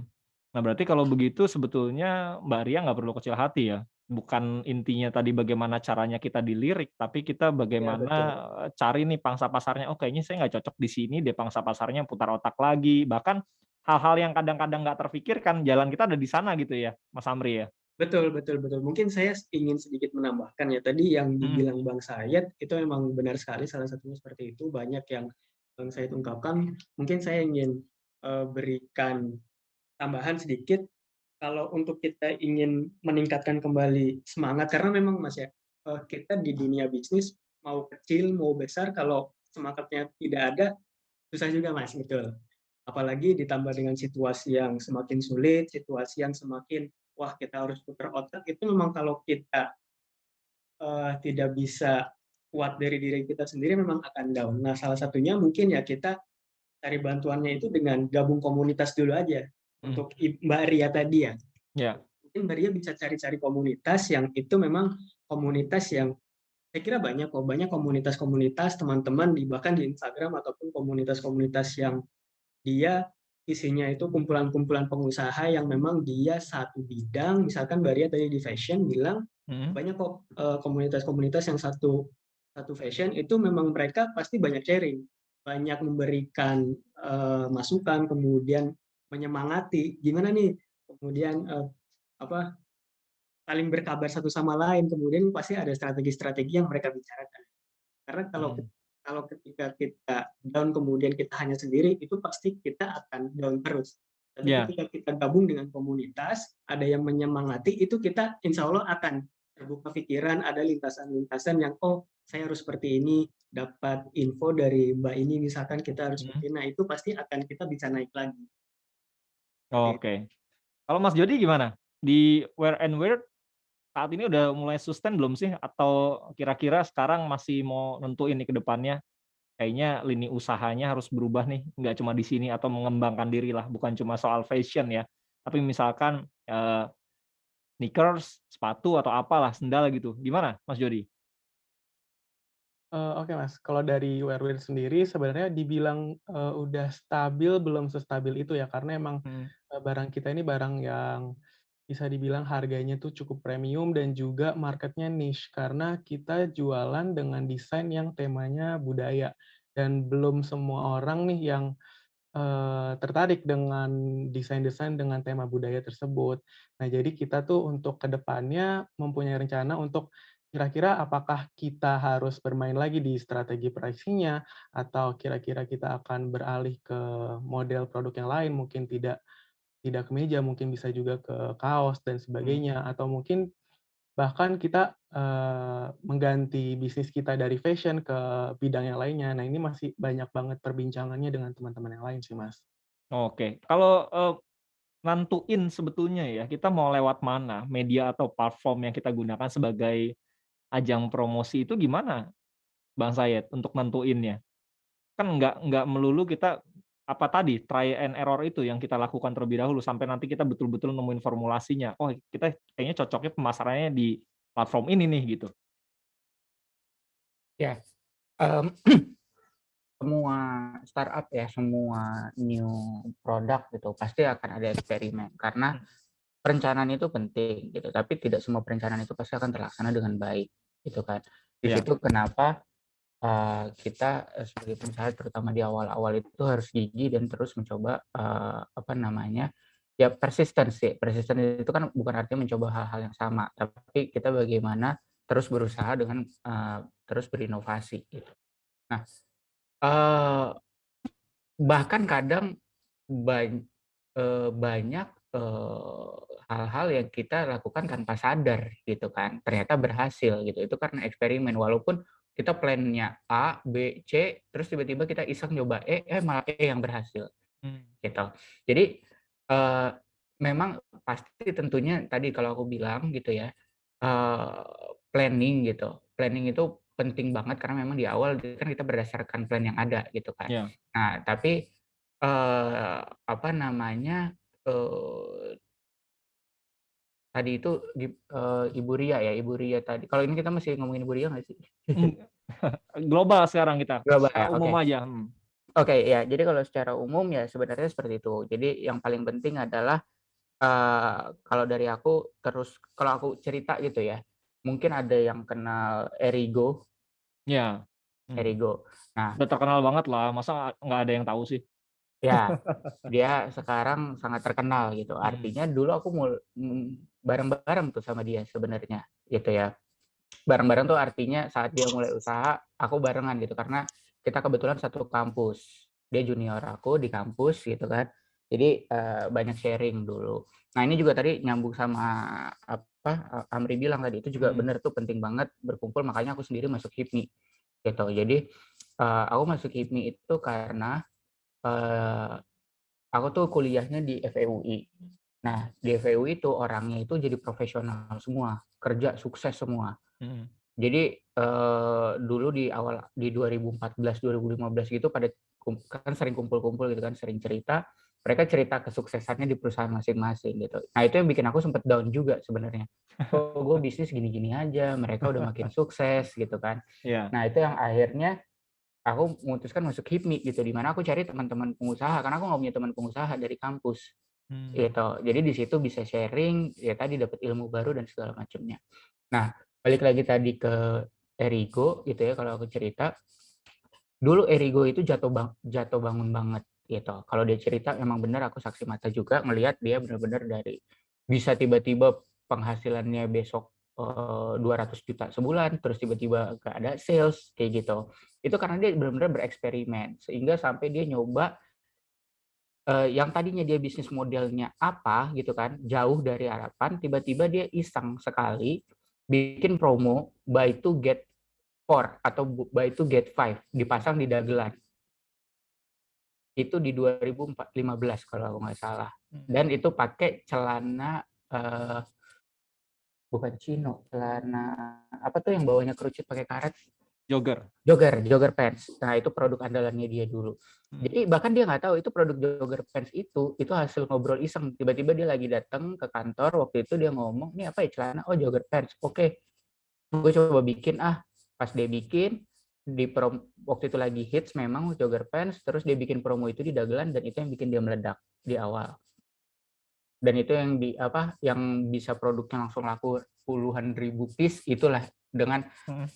Nah berarti kalau begitu sebetulnya Mbak Ria nggak perlu kecil hati ya? Bukan intinya tadi bagaimana caranya kita dilirik, tapi kita Ya bagaimana, betul. cari nih pangsa pasarnya, "Oh kayaknya saya nggak cocok di sini deh pangsa pasarnya," putar otak lagi, bahkan hal-hal yang kadang-kadang nggak terfikirkan, jalan kita ada di sana gitu ya, Mas Amri ya? Betul betul betul. Mungkin saya ingin sedikit menambahkan ya, tadi yang Mhm, dibilang Bang Sayed itu memang benar sekali, salah satunya seperti itu, banyak yang Bang Sayed ungkapkan. Mungkin saya ingin, berikan tambahan sedikit, kalau untuk kita ingin meningkatkan kembali semangat, karena memang Mas ya, kita di dunia bisnis, mau kecil, mau besar, kalau semangatnya tidak ada, susah juga Mas, betul. Apalagi ditambah dengan situasi yang semakin sulit, situasi yang semakin, wah kita harus putar otak, itu memang kalau kita tidak bisa kuat dari diri kita sendiri memang akan down. Nah, salah satunya mungkin ya kita cari bantuannya itu dengan gabung komunitas dulu aja. mhm, Untuk Mbak Ria tadi ya, iya, mungkin Mbak Ria bisa cari-cari komunitas yang itu memang komunitas yang saya kira banyak kok, banyak komunitas-komunitas teman-teman di bahkan di Instagram ataupun komunitas-komunitas yang dia isinya itu kumpulan-kumpulan pengusaha yang memang dia satu bidang, misalkan Mbak Ria tadi di fashion bilang, mhm, banyak kok komunitas-komunitas yang satu satu fashion itu memang mereka pasti banyak sharing, banyak memberikan masukan, kemudian menyemangati, gimana nih, kemudian apa saling berkabar satu sama lain, kemudian pasti ada strategi-strategi yang mereka bicarakan. Karena kalau mhm, kalau ketika kita down kemudian kita hanya sendiri, itu pasti kita akan down terus. Tapi iya, ketika kita gabung dengan komunitas, ada yang menyemangati, itu kita insya Allah akan terbuka pikiran, ada lintasan-lintasan yang, oh saya harus seperti ini, dapat info dari Mbak ini, misalkan kita harus mhm, seperti ini, nah itu pasti akan kita bisa naik lagi. Seperti itu. oke. Kalau Mas Jody gimana? Di Wear and Wear saat ini udah mulai sustain belum sih? Atau kira-kira sekarang masih mau nentuin nih ke depannya, kayaknya lini usahanya harus berubah nih, nggak cuma di sini atau mengembangkan diri lah, bukan cuma soal fashion ya, tapi misalkan, sneakers, sepatu atau apalah, sendal gitu. Gimana Mas Jody? Oke Mas, kalau dari Wearwin sendiri sebenarnya dibilang, udah stabil, belum sestabil itu ya, karena emang, Mhm, barang kita ini barang yang bisa dibilang harganya tuh cukup premium dan juga marketnya niche, karena kita jualan dengan desain yang temanya budaya, dan belum semua orang nih yang, tertarik dengan desain-desain dengan tema budaya tersebut. Nah, jadi kita tuh untuk ke depannya mempunyai rencana untuk kira-kira apakah kita harus bermain lagi di strategi pricing-nya, atau kira-kira kita akan beralih ke model produk yang lain, mungkin tidak kemeja, mungkin bisa juga ke kaos dan sebagainya, atau mungkin bahkan kita mengganti bisnis kita dari fashion ke bidang yang lainnya. Nah, ini masih banyak banget perbincangannya dengan teman-teman yang lain sih, Mas. Oke, kalau nentuin sebetulnya ya, kita mau lewat mana, media atau platform yang kita gunakan sebagai ajang promosi itu gimana, Bang Sayed, untuk nentuinnya? Kan nggak melulu kita, apa tadi, try and error itu yang kita lakukan terlebih dahulu, sampai nanti kita betul-betul nemuin formulasinya, "Oh, kita kayaknya cocoknya pemasarannya di platform ini nih," gitu. Ya, mmm, semua startup ya, semua new product gitu, pasti akan ada eksperimen. Karena perencanaan itu penting gitu, tapi tidak semua perencanaan itu pasti akan terlaksana dengan baik, gitu kan. Di Iya, situ kenapa, kita, sebagai pengusaha terutama di awal-awal itu harus gigih dan terus mencoba, apa namanya, ya persisten sih. Persisten itu kan bukan artinya mencoba hal-hal yang sama, tapi kita bagaimana terus berusaha dengan, terus berinovasi gitu. Nah, eee, bahkan kadang banyak, hal-hal yang kita lakukan tanpa sadar gitu kan, ternyata berhasil gitu. Itu karena eksperimen, walaupun kita plan-nya A, B, C, terus tiba-tiba kita iseng nyoba E, malah E yang berhasil mmm, gitu. Jadi, eee, memang pasti tentunya tadi kalau aku bilang gitu ya, eee, planning gitu. Planning itu penting banget karena memang di awal kan kita berdasarkan plan yang ada gitu kan. iya, Nah tapi, apa namanya, eee, tadi itu Ibu Ria ya, Ibu Ria tadi kalau ini kita masih ngomongin Ibu Ria nggak sih? mmm, global sekarang kita, Global secara ya? umum Oke. aja, Oke, ya jadi kalau secara umum ya sebenarnya seperti itu. Jadi yang paling penting adalah, kalau dari aku terus kalau aku cerita gitu ya, mungkin ada yang kenal Erigo. iya, Erigo. Nah, udah terkenal banget lah, masa nggak ada yang tahu sih? ya dia sekarang sangat terkenal gitu. Mhm, Artinya dulu aku bareng-bareng tuh sama dia sebenarnya, gitu ya. Bareng-bareng tuh artinya saat dia mulai usaha, aku barengan gitu, karena kita kebetulan satu kampus. Dia junior aku di kampus gitu kan. Jadi, banyak sharing dulu. Nah, ini juga tadi nyambung sama apa, Amri bilang tadi, itu juga mhm, bener tuh penting banget berkumpul, makanya aku sendiri masuk HIPMI gitu. Jadi, aku masuk HIPMI itu karena, eee, aku tuh kuliahnya di FEUI. Nah, di FEUI itu orangnya itu jadi profesional semua, kerja sukses semua. mhm, Jadi, dulu di awal di 2014, 2015 gitu pada kan sering kumpul-kumpul gitu kan, sering cerita, mereka cerita kesuksesannya di perusahaan masing-masing gitu. Nah, itu yang bikin aku sempet down juga sebenarnya. Kok gue bisnis gini-gini aja, mereka udah makin sukses gitu kan. iya, Nah, itu yang akhirnya aku memutuskan masuk HIPMI gitu, di mana aku cari teman-teman pengusaha, karena aku nggak punya teman pengusaha dari kampus, mmm, gitu. Jadi di situ bisa sharing, ya tadi dapat ilmu baru dan segala macamnya. Nah, balik lagi tadi ke Erigo gitu ya, kalau aku cerita, dulu Erigo itu jatuh bangun banget gitu. Kalau dia cerita memang benar aku saksi mata juga ngelihat dia benar-benar dari bisa tiba-tiba penghasilannya besok, 200 juta sebulan, terus tiba-tiba nggak ada sales kayak gitu. Itu karena dia benar-benar bereksperimen, sehingga sampai dia nyoba, yang tadinya dia bisnis modelnya apa gitu kan, jauh dari harapan, tiba-tiba dia iseng sekali bikin promo buy two get 4 atau buy two get 5 dipasang di dagelan. Itu di 2015 kalau aku nggak salah. mhm, Dan itu pakai celana, eee, bukan chino, celana apa tuh yang bawahnya kerucut pakai karet? jogger, Jogger pants. Nah, itu produk andalannya dia dulu. mhm, Jadi bahkan dia nggak tahu itu produk jogger pants itu hasil ngobrol iseng. Tiba-tiba dia lagi datang ke kantor, waktu itu dia ngomong, "Ini apa ya celana? Oh, jogger pants. Oke, gue coba bikin ah." Pas dia bikin, waktu itu lagi hits memang jogger pants, terus dia bikin promo itu di dagelan dan itu yang bikin dia meledak di awal. Dan itu yang yang bisa produknya langsung laku puluhan ribu piece itulah dengan mhm.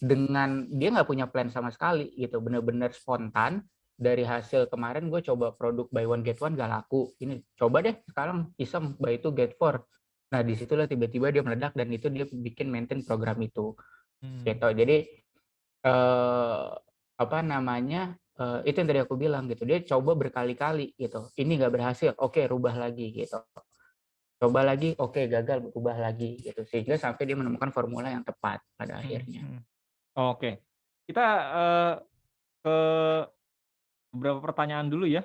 dia nggak punya plan sama sekali gitu, bener-bener spontan. Dari hasil kemarin gue coba produk buy one get one gak laku, ini coba deh sekarang iseng buy two get four. Nah disitulah tiba-tiba dia meledak dan itu dia bikin maintain program itu gitu. Jadi apa namanya, itu yang tadi aku bilang gitu, dia coba berkali-kali gitu, ini nggak berhasil, oke rubah lagi gitu. Coba lagi, oke gagal, berubah lagi gitu. Sehingga sampai dia menemukan formula yang tepat pada akhirnya. Oke. Kita ke beberapa pertanyaan dulu ya.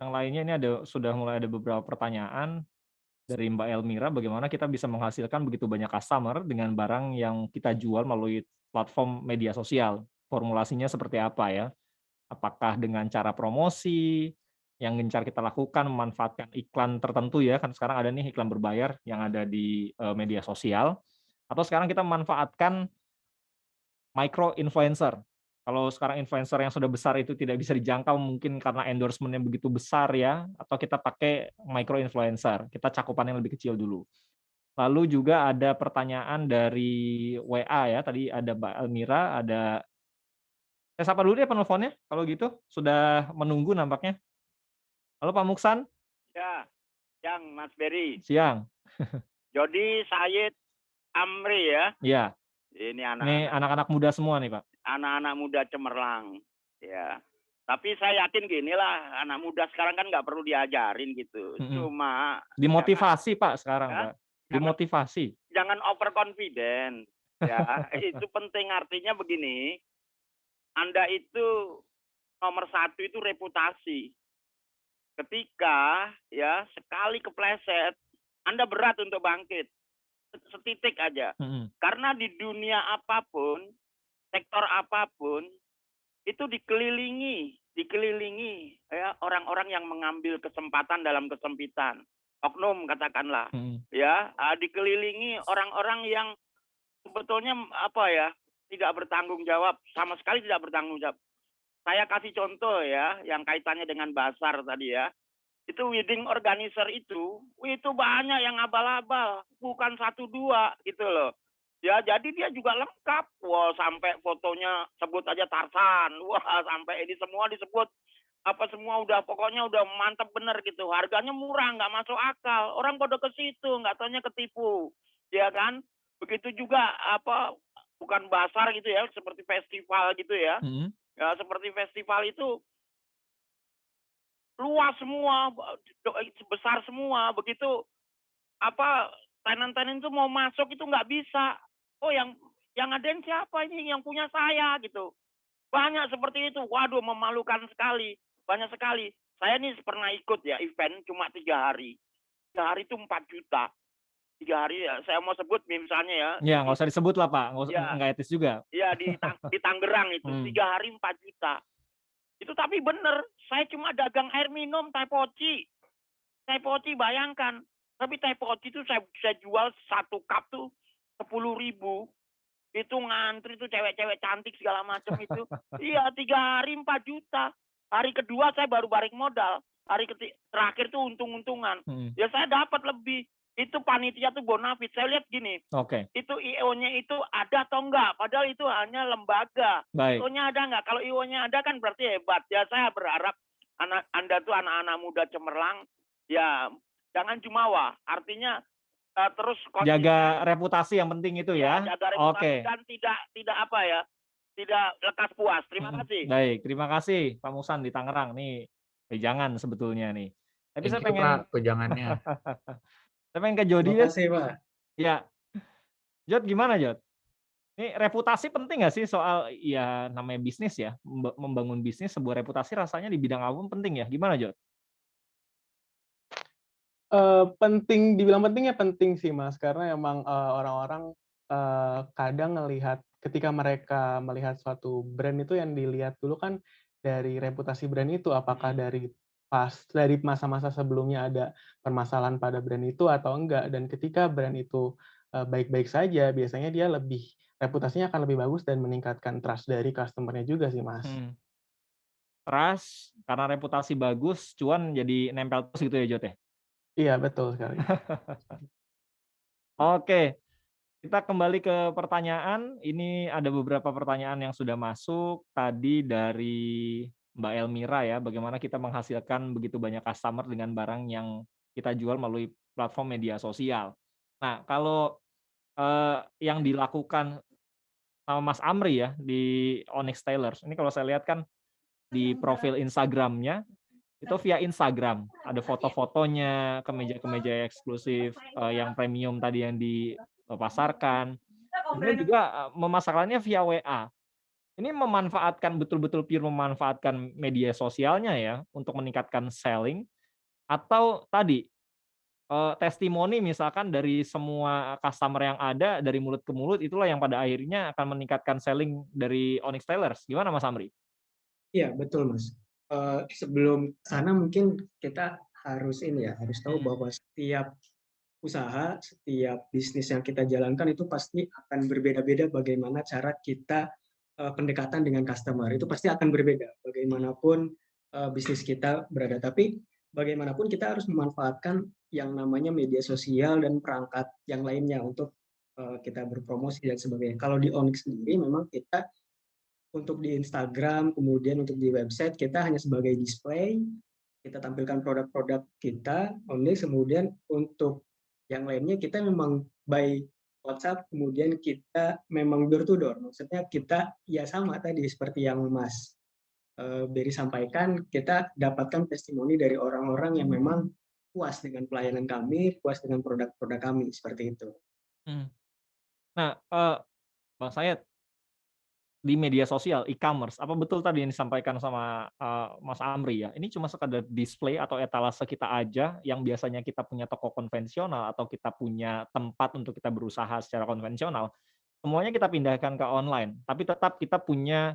Yang lainnya ini sudah mulai ada beberapa pertanyaan dari Mbak Elmira, bagaimana kita bisa menghasilkan begitu banyak customer dengan barang yang kita jual melalui platform media sosial. Formulasinya seperti apa ya? Apakah dengan cara promosi yang gencar kita lakukan, memanfaatkan iklan tertentu ya, kan sekarang ada nih iklan berbayar yang ada di media sosial, atau sekarang kita memanfaatkan micro influencer. Kalau sekarang influencer yang sudah besar itu tidak bisa dijangkau mungkin karena endorsement-nya begitu besar ya, atau kita pakai micro influencer, kita cakupan yang lebih kecil dulu. Lalu juga ada pertanyaan dari WA ya, tadi ada Mbak Elmira, ada saya sapa dulu deh penelponnya kalau gitu, sudah menunggu nampaknya. Halo Pak Muksan, Ya, siang Mas Beri. siang. Jody Said Amri ya. Iya, Ini ini anak-anak muda semua nih Pak. anak-anak muda cemerlang. Ya. Tapi saya yakin gini lah, anak muda sekarang kan nggak perlu diajarin gitu. Cuma Dimotivasi Pak sekarang Ya, Pak, dimotivasi. jangan overconfident. Ya, itu penting artinya begini. Anda itu nomor satu itu reputasi. Ketika ya sekali kepleset, Anda berat untuk bangkit. Setitik aja. Karena di dunia apapun, sektor apapun, itu dikelilingi ya orang-orang yang mengambil kesempatan dalam kesempitan. Oknum katakanlah. Ya, dikelilingi orang-orang yang sebetulnya apa ya, tidak bertanggung jawab, sama sekali tidak bertanggung jawab. Saya kasih contoh ya, yang kaitannya dengan Basar tadi ya. Itu wedding organizer itu banyak yang abal-abal, bukan 1, 2 gitu loh. Ya, jadi dia juga lengkap. Wah, sampai fotonya sebut aja Tarsan. Wah, sampai ini semua disebut. Apa semua udah pokoknya udah mantap bener gitu. Harganya murah, nggak masuk akal. Orang pada ke situ, nggak taunya ketipu. Ya kan? Begitu juga apa bukan basar gitu ya, seperti festival gitu ya. Ya, seperti festival itu luas semua, besar semua. Begitu apa tenan-tenan itu mau masuk itu nggak bisa. Oh, yang ngadain siapa ini? Yang punya saya gitu. Banyak seperti itu. Waduh, memalukan sekali. Banyak sekali. Saya nih pernah ikut ya event cuma 3 hari. 3 hari itu 4 juta. 3 hari ya, saya mau sebut misalnya ya. Ya, nggak usah disebut lah Pak, nggak etis juga. Ya, di Tangerang itu 3 hari 4 juta. Itu tapi bener, saya cuma dagang air minum teh poci. Teh poci bayangkan. Tapi teh poci itu saya jual 1 cup tuh 10.000. Itu ngantri tuh cewek-cewek cantik segala macam itu. Iya, 3 hari 4 juta. Hari kedua saya baru balik modal. Hari terakhir tuh untung-untungan. Ya saya dapat lebih. Itu panitia tuh bonafit. Saya lihat gini. Itu IO-nya itu ada atau enggak? Padahal itu hanya lembaga. IO-nya ada enggak? Kalau IO-nya ada kan berarti hebat. Ya saya berharap Anda tuh anak-anak muda cemerlang. Ya jangan jumawa. Artinya terus jaga reputasi yang penting itu ya. Jaga reputasi dan tidak apa ya, tidak lekas puas. Terima kasih. Baik, terima kasih Pak Musan di Tangerang nih. Jangan sebetulnya nih. Tapi saya pengen Pak wejangannya. Saya pengen ke Jody. Terima kasih Pak. Ya, Jod gimana Jod? Ini reputasi penting nggak sih soal ya namanya bisnis ya, membangun bisnis sebuah reputasi rasanya di bidang apapun penting ya. Gimana Jod? Penting, dibilang penting ya penting sih Mas, karena emang orang-orang kadang ngelihat ketika mereka melihat suatu brand itu yang dilihat dulu kan dari reputasi brand itu, apakah dari masa-masa sebelumnya ada permasalahan pada brand itu atau enggak, dan ketika brand itu baik-baik saja, biasanya dia reputasinya akan lebih bagus dan meningkatkan trust dari customer-nya juga sih Mas. Trust, karena reputasi bagus, cuan jadi nempel terus gitu ya Jod ya? Iya, betul sekali. Oke, kita kembali ke pertanyaan. Ini ada beberapa pertanyaan yang sudah masuk. Tadi dari Mbak Elmira ya, bagaimana kita menghasilkan begitu banyak customer dengan barang yang kita jual melalui platform media sosial. Nah, kalau yang dilakukan sama Mas Amri ya di Onyx Tailors. Ini kalau saya lihat kan di profil Instagramnya itu via Instagram. Ada foto-fotonya, kemeja-kemeja eksklusif yang premium tadi yang dipasarkan. Kemudian juga memasarkannya via WA. Ini memanfaatkan betul-betul pure memanfaatkan media sosialnya ya untuk meningkatkan selling atau tadi testimoni misalkan dari semua customer yang ada dari mulut ke mulut itulah yang pada akhirnya akan meningkatkan selling dari Onyx Tailors. Gimana Mas Amri? Iya, betul Mas. Sebelum sana mungkin kita harus harus tahu bahwa setiap usaha, setiap bisnis yang kita jalankan itu pasti akan berbeda-beda bagaimana cara kita pendekatan dengan customer. Itu pasti akan berbeda bagaimanapun bisnis kita berada. Tapi bagaimanapun kita harus memanfaatkan yang namanya media sosial dan perangkat yang lainnya untuk kita berpromosi dan sebagainya. Kalau di Onyx sendiri memang kita untuk di Instagram, kemudian untuk di website kita hanya sebagai display, kita tampilkan produk-produk kita, Onyx, kemudian untuk yang lainnya kita memang by WhatsApp, kemudian kita memang door to door. Maksudnya kita ya sama tadi seperti yang Mas Beri sampaikan, kita dapatkan testimoni dari orang-orang yang memang puas dengan pelayanan kami, puas dengan produk-produk kami, seperti itu. Nah, Bang Sayed, di media sosial, e-commerce, apa betul tadi yang disampaikan sama Mas Amri ya? Ini cuma sekadar display atau etalase kita aja yang biasanya kita punya toko konvensional atau kita punya tempat untuk kita berusaha secara konvensional, semuanya kita pindahkan ke online, tapi tetap kita punya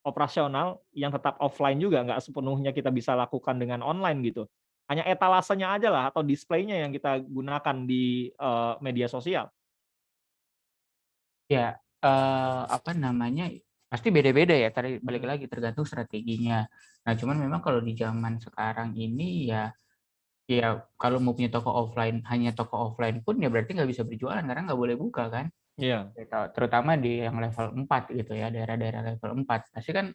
operasional yang tetap offline juga, nggak sepenuhnya kita bisa lakukan dengan online gitu. Hanya etalasenya aja lah atau display-nya yang kita gunakan di media sosial. Ya, apa namanya, pasti beda-beda ya, tadi balik lagi tergantung strateginya. Nah, cuman memang kalau di zaman sekarang ini ya kalau mau punya toko offline, hanya toko offline pun ya berarti nggak bisa berjualan karena nggak boleh buka kan. Iya. Terutama di yang level 4 gitu ya, daerah-daerah level 4. Pasti kan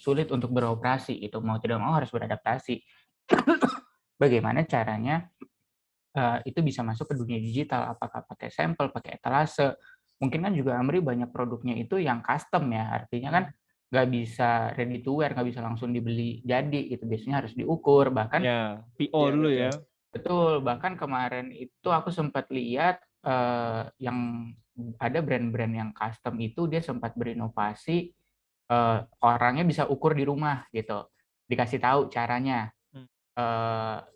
sulit untuk beroperasi, itu mau tidak mau harus beradaptasi. Bagaimana caranya itu bisa masuk ke dunia digital, apakah pakai sampel, pakai etalase. Mungkin kan juga Amri banyak produknya itu yang custom ya, artinya kan nggak bisa ready to wear, nggak bisa langsung dibeli jadi gitu, biasanya harus diukur, bahkan ya PO dulu ya. Betul, bahkan kemarin itu aku sempat lihat yang ada brand-brand yang custom itu dia sempat berinovasi, orangnya bisa ukur di rumah gitu, dikasih tahu caranya,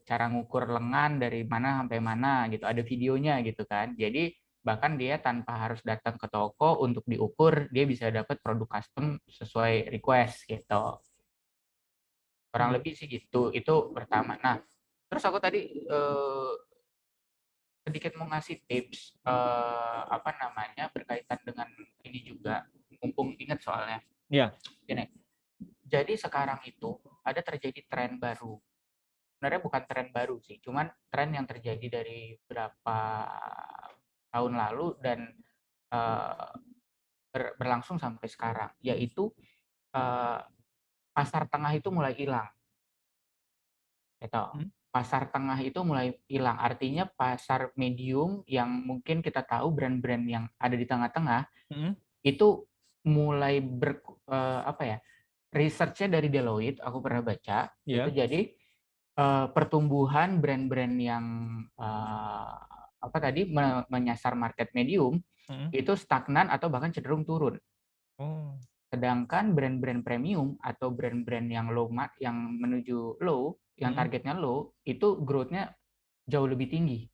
cara ngukur lengan dari mana sampai mana gitu, ada videonya gitu kan. Jadi bahkan dia tanpa harus datang ke toko untuk diukur, dia bisa dapat produk custom sesuai request gitu. Kurang lebih sih gitu, itu pertama. Nah, terus aku tadi sedikit mau ngasih tips apa namanya berkaitan dengan ini juga, mumpung ingat soalnya. Iya. Gini, jadi sekarang itu ada terjadi tren baru. Sebenarnya bukan tren baru sih, cuman tren yang terjadi dari beberapa tahun lalu dan berlangsung sampai sekarang, yaitu pasar tengah itu mulai hilang. Gitu. Pasar tengah itu mulai hilang. Artinya pasar medium yang mungkin kita tahu brand-brand yang ada di tengah-tengah itu mulai research-nya dari Deloitte aku pernah baca. Itu jadi pertumbuhan brand-brand yang menyasar market medium itu stagnan atau bahkan cenderung turun. Sedangkan brand-brand premium atau brand-brand yang yang menuju low, yang targetnya low, itu growth-nya jauh lebih tinggi.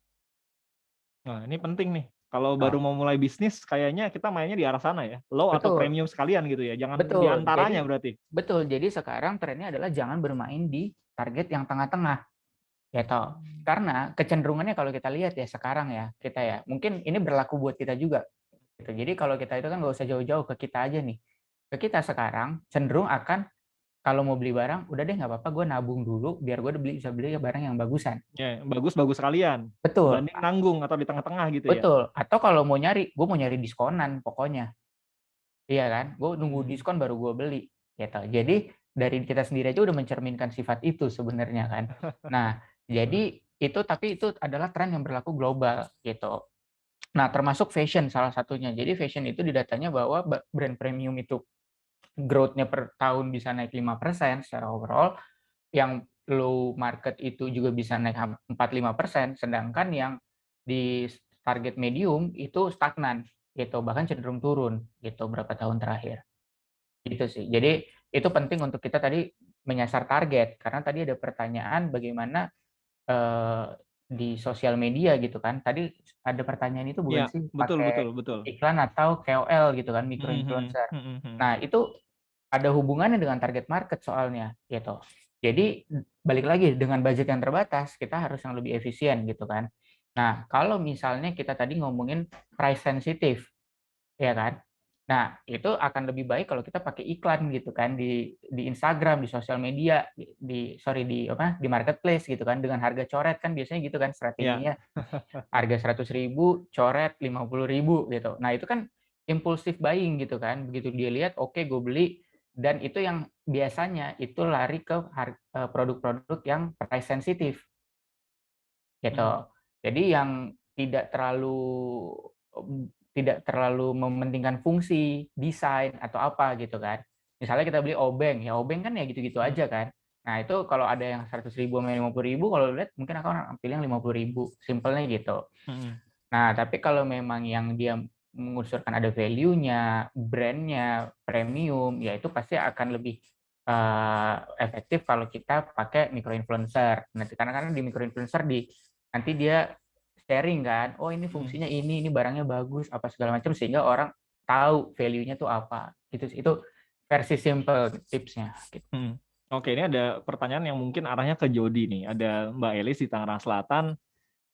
Nah, ini penting nih. Kalau baru mau mulai bisnis, kayaknya kita mainnya di arah sana ya. Low atau premium sekalian gitu ya. Jangan di antaranya berarti. Betul. Jadi sekarang trennya adalah jangan bermain di target yang tengah-tengah. Gitu. Karena kecenderungannya kalau kita lihat ya sekarang ya, kita ya, mungkin ini berlaku buat kita juga. Gitu. Jadi kalau kita itu kan nggak usah jauh-jauh ke kita aja nih. Ke kita sekarang cenderung akan kalau mau beli barang, udah deh nggak apa-apa, gue nabung dulu biar gue bisa beli barang yang bagusan. Ya, bagus-bagus sekalian. Betul. Banding nanggung atau di tengah-tengah gitu ya. Betul. Atau kalau mau nyari, gue mau nyari diskonan pokoknya. Iya kan? Gue nunggu diskon baru gue beli. Gitu. Jadi dari kita sendiri aja udah mencerminkan sifat itu sebenarnya kan. Nah, jadi tapi itu adalah tren yang berlaku global gitu. Nah, termasuk fashion salah satunya. Jadi fashion itu di datanya bahwa brand premium itu growth-nya per tahun bisa naik 5% secara overall, yang low market itu juga bisa naik 4-5%, sedangkan yang di target medium itu stagnan gitu, bahkan cenderung turun gitu berapa tahun terakhir. Gitu sih. Jadi itu penting untuk kita tadi menyasar target, karena tadi ada pertanyaan bagaimana di sosial media gitu kan. Tadi ada pertanyaan itu bukan Iya, sih betul betul pakai betul. iklan atau KOL gitu kan, micro Mhm mhm, influencer. mhm mhm. Nah, itu ada hubungannya dengan target market soalnya gitu. Jadi balik lagi dengan budget yang terbatas, kita harus yang lebih efisien gitu kan. Nah, kalau misalnya kita tadi ngomongin price sensitive, ya kan? Nah, itu akan lebih baik kalau kita pakai iklan gitu kan di Instagram, di sosial media, di marketplace gitu kan dengan harga coret kan biasanya gitu kan Ya. strateginya. Harga 100.000 coret 50.000 gitu. Nah, itu kan impulsif buying gitu kan. Begitu dia lihat, oke gue beli, dan itu yang biasanya itu lari ke produk-produk yang price sensitif gitu. Hmm. Jadi yang tidak terlalu mementingkan fungsi, desain atau apa gitu kan. Misalnya kita beli obeng, ya obeng kan ya gitu-gitu Hmm. aja kan. Nah, itu kalau ada yang 100.000 sama 50.000, kalau lihat mungkin aku pilih yang 50.000, simpelnya gitu. Hmm. Nah, tapi kalau memang yang dia mengunsurkan ada value-nya, brand-nya, premium, ya itu pasti akan lebih efektif kalau kita pakai micro-influencer. Nanti karena di micro-influencer nanti dia sharing kan, oh ini fungsinya ini barangnya bagus, apa segala macam, sehingga orang tahu value-nya tuh apa. Gitu. Itu versi simple tipsnya. Gitu. Oke, ini ada pertanyaan yang mungkin arahnya ke Jody nih. Ada Mbak Elis di Tangerang Selatan.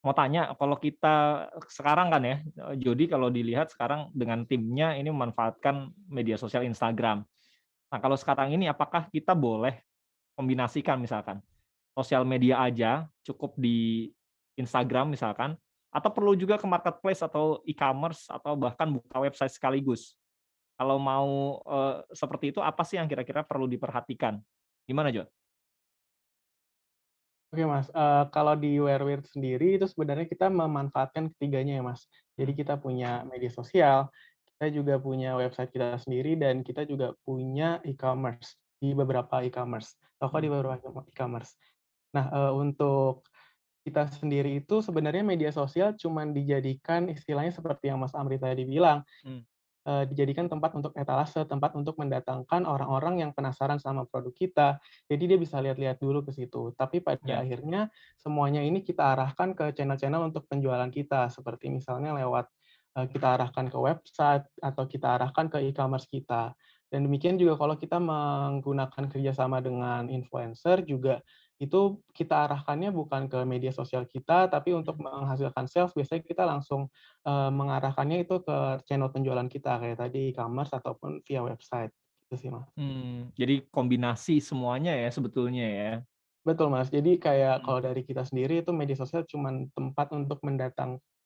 Mau tanya, kalau kita sekarang kan ya, Jody kalau dilihat sekarang dengan timnya ini memanfaatkan media sosial Instagram. Nah, kalau sekarang ini apakah kita boleh kombinasikan misalkan sosial media aja cukup di Instagram misalkan, atau perlu juga ke marketplace atau e-commerce atau bahkan buka website sekaligus? Kalau mau seperti itu apa sih yang kira-kira perlu diperhatikan? Gimana, Jo? Oke Mas, kalau di Wearwith sendiri itu sebenarnya kita memanfaatkan ketiganya ya Mas. Jadi kita punya media sosial, kita juga punya website kita sendiri, dan kita juga punya e-commerce di beberapa e-commerce, toko di beberapa e-commerce. Nah, untuk kita sendiri itu sebenarnya media sosial cuman dijadikan istilahnya seperti yang Mas Amri tadi bilang, dijadikan tempat untuk etalase, tempat untuk mendatangkan orang-orang yang penasaran sama produk kita. Jadi dia bisa lihat-lihat dulu ke situ. Tapi pada Ya. akhirnya semuanya ini kita arahkan ke channel-channel untuk penjualan kita, seperti misalnya lewat kita arahkan ke website atau kita arahkan ke e-commerce kita. Dan demikian juga kalau kita menggunakan kerjasama dengan influencer juga, itu kita arahkannya bukan ke media sosial kita, tapi untuk menghasilkan sales biasanya kita langsung mengarahkannya itu ke channel penjualan kita, kayak tadi e-commerce ataupun via website, gitu sih, Mas. Jadi kombinasi semuanya ya sebetulnya ya? Betul, Mas. Jadi kayak kalau dari kita sendiri itu media sosial cuman tempat untuk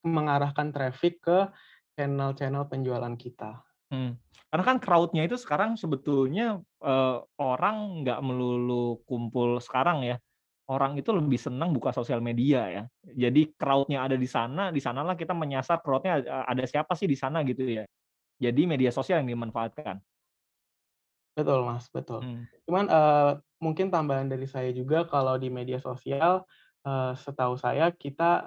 mengarahkan traffic ke channel-channel penjualan kita. Karena kan crowd-nya itu sekarang sebetulnya, orang nggak melulu kumpul sekarang ya, orang itu lebih senang buka sosial media ya. Jadi crowd-nya ada di sanalah kita menyasar crowd-nya, ada siapa sih di sana gitu ya. Jadi media sosial yang dimanfaatkan. Betul, Mas, betul. Mmm. Cuman, mungkin tambahan dari saya juga kalau di media sosial, setahu saya kita,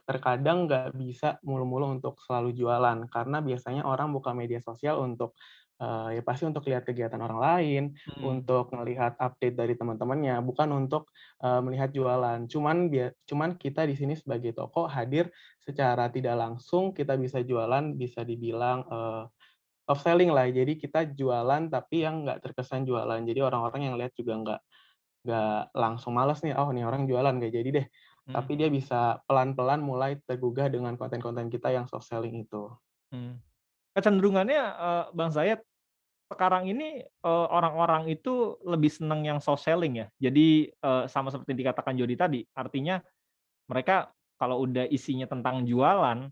terkadang nggak bisa mulu-mulu untuk selalu jualan, karena biasanya orang buka media sosial untuk, ya pasti untuk lihat kegiatan orang lain, untuk melihat update dari teman-temannya, bukan untuk, melihat jualan. Cuman kita di sini sebagai toko hadir secara tidak langsung, kita bisa jualan, bisa dibilang, soft selling lah, jadi kita jualan tapi yang nggak terkesan jualan. Jadi orang-orang yang lihat juga nggak langsung males nih, "Oh, nih orang jualan," nggak jadi deh. Mhm. Tapi dia bisa pelan-pelan mulai tergugah dengan konten-konten kita yang soft selling itu. Mhm. Kecenderungannya, Bang Zayed, sekarang ini, orang-orang itu lebih senang yang soft selling ya? Jadi, sama seperti dikatakan Jody tadi, artinya mereka kalau udah isinya tentang jualan,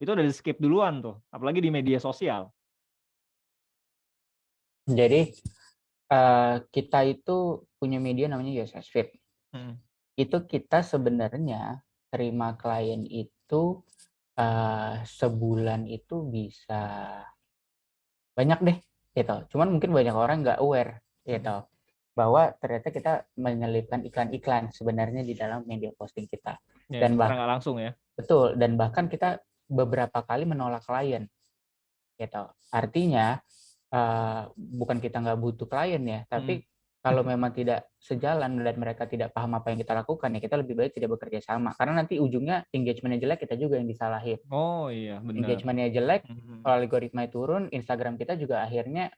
itu udah di-skip duluan tuh, apalagi di media sosial. Jadi kita itu punya media namanya USS Fit. Mhm. Itu kita sebenarnya terima klien itu sebulan itu bisa banyak deh gitu. Cuman mungkin banyak orang nggak aware gitu bahwa ternyata kita menyelipkan iklan-iklan sebenarnya di dalam media posting kita. Ya, Dan secara nggak langsung ya. betul, dan bahkan kita beberapa kali menolak klien gitu. Artinya bukan kita nggak butuh klien ya, tapi kalau memang tidak sejalan dan mereka tidak paham apa yang kita lakukan, ya kita lebih baik tidak bekerja sama. Karena nanti ujungnya engagement-nya jelek, kita juga yang disalahin. Oh iya, benar. Engagement-nya jelek, kalau algoritma turun, Instagram kita juga akhirnya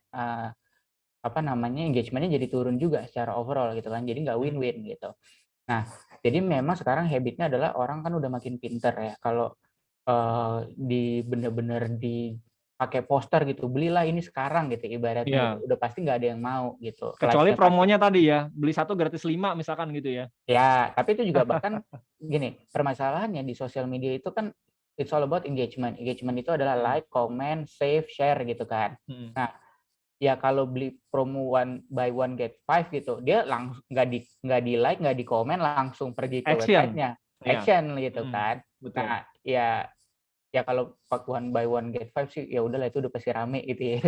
engagement-nya jadi turun juga secara overall gitu kan. Jadi nggak win-win gitu. Nah, jadi memang sekarang habit-nya adalah orang kan udah makin pinter ya. Kalau bener-bener pakai poster gitu, belilah ini sekarang gitu ibaratnya, udah pasti nggak ada yang mau gitu. Kecuali promonya tadi ya, beli 1 gratis 5 misalkan gitu ya. Ya, tapi itu juga bahkan gini, permasalahannya di sosial media itu kan it's all about engagement. Engagement itu adalah like, comment, save, share gitu kan. Nah, ya kalau beli promo 1 buy 1 get 5 gitu, dia langsung nggak di like, nggak di komen, langsung pergi ke website-nya, action gitu kan. Betul. Nah, ya kalau 1 buy 1 get 5 sih ya udahlah, itu udah pasti rame gitu ya.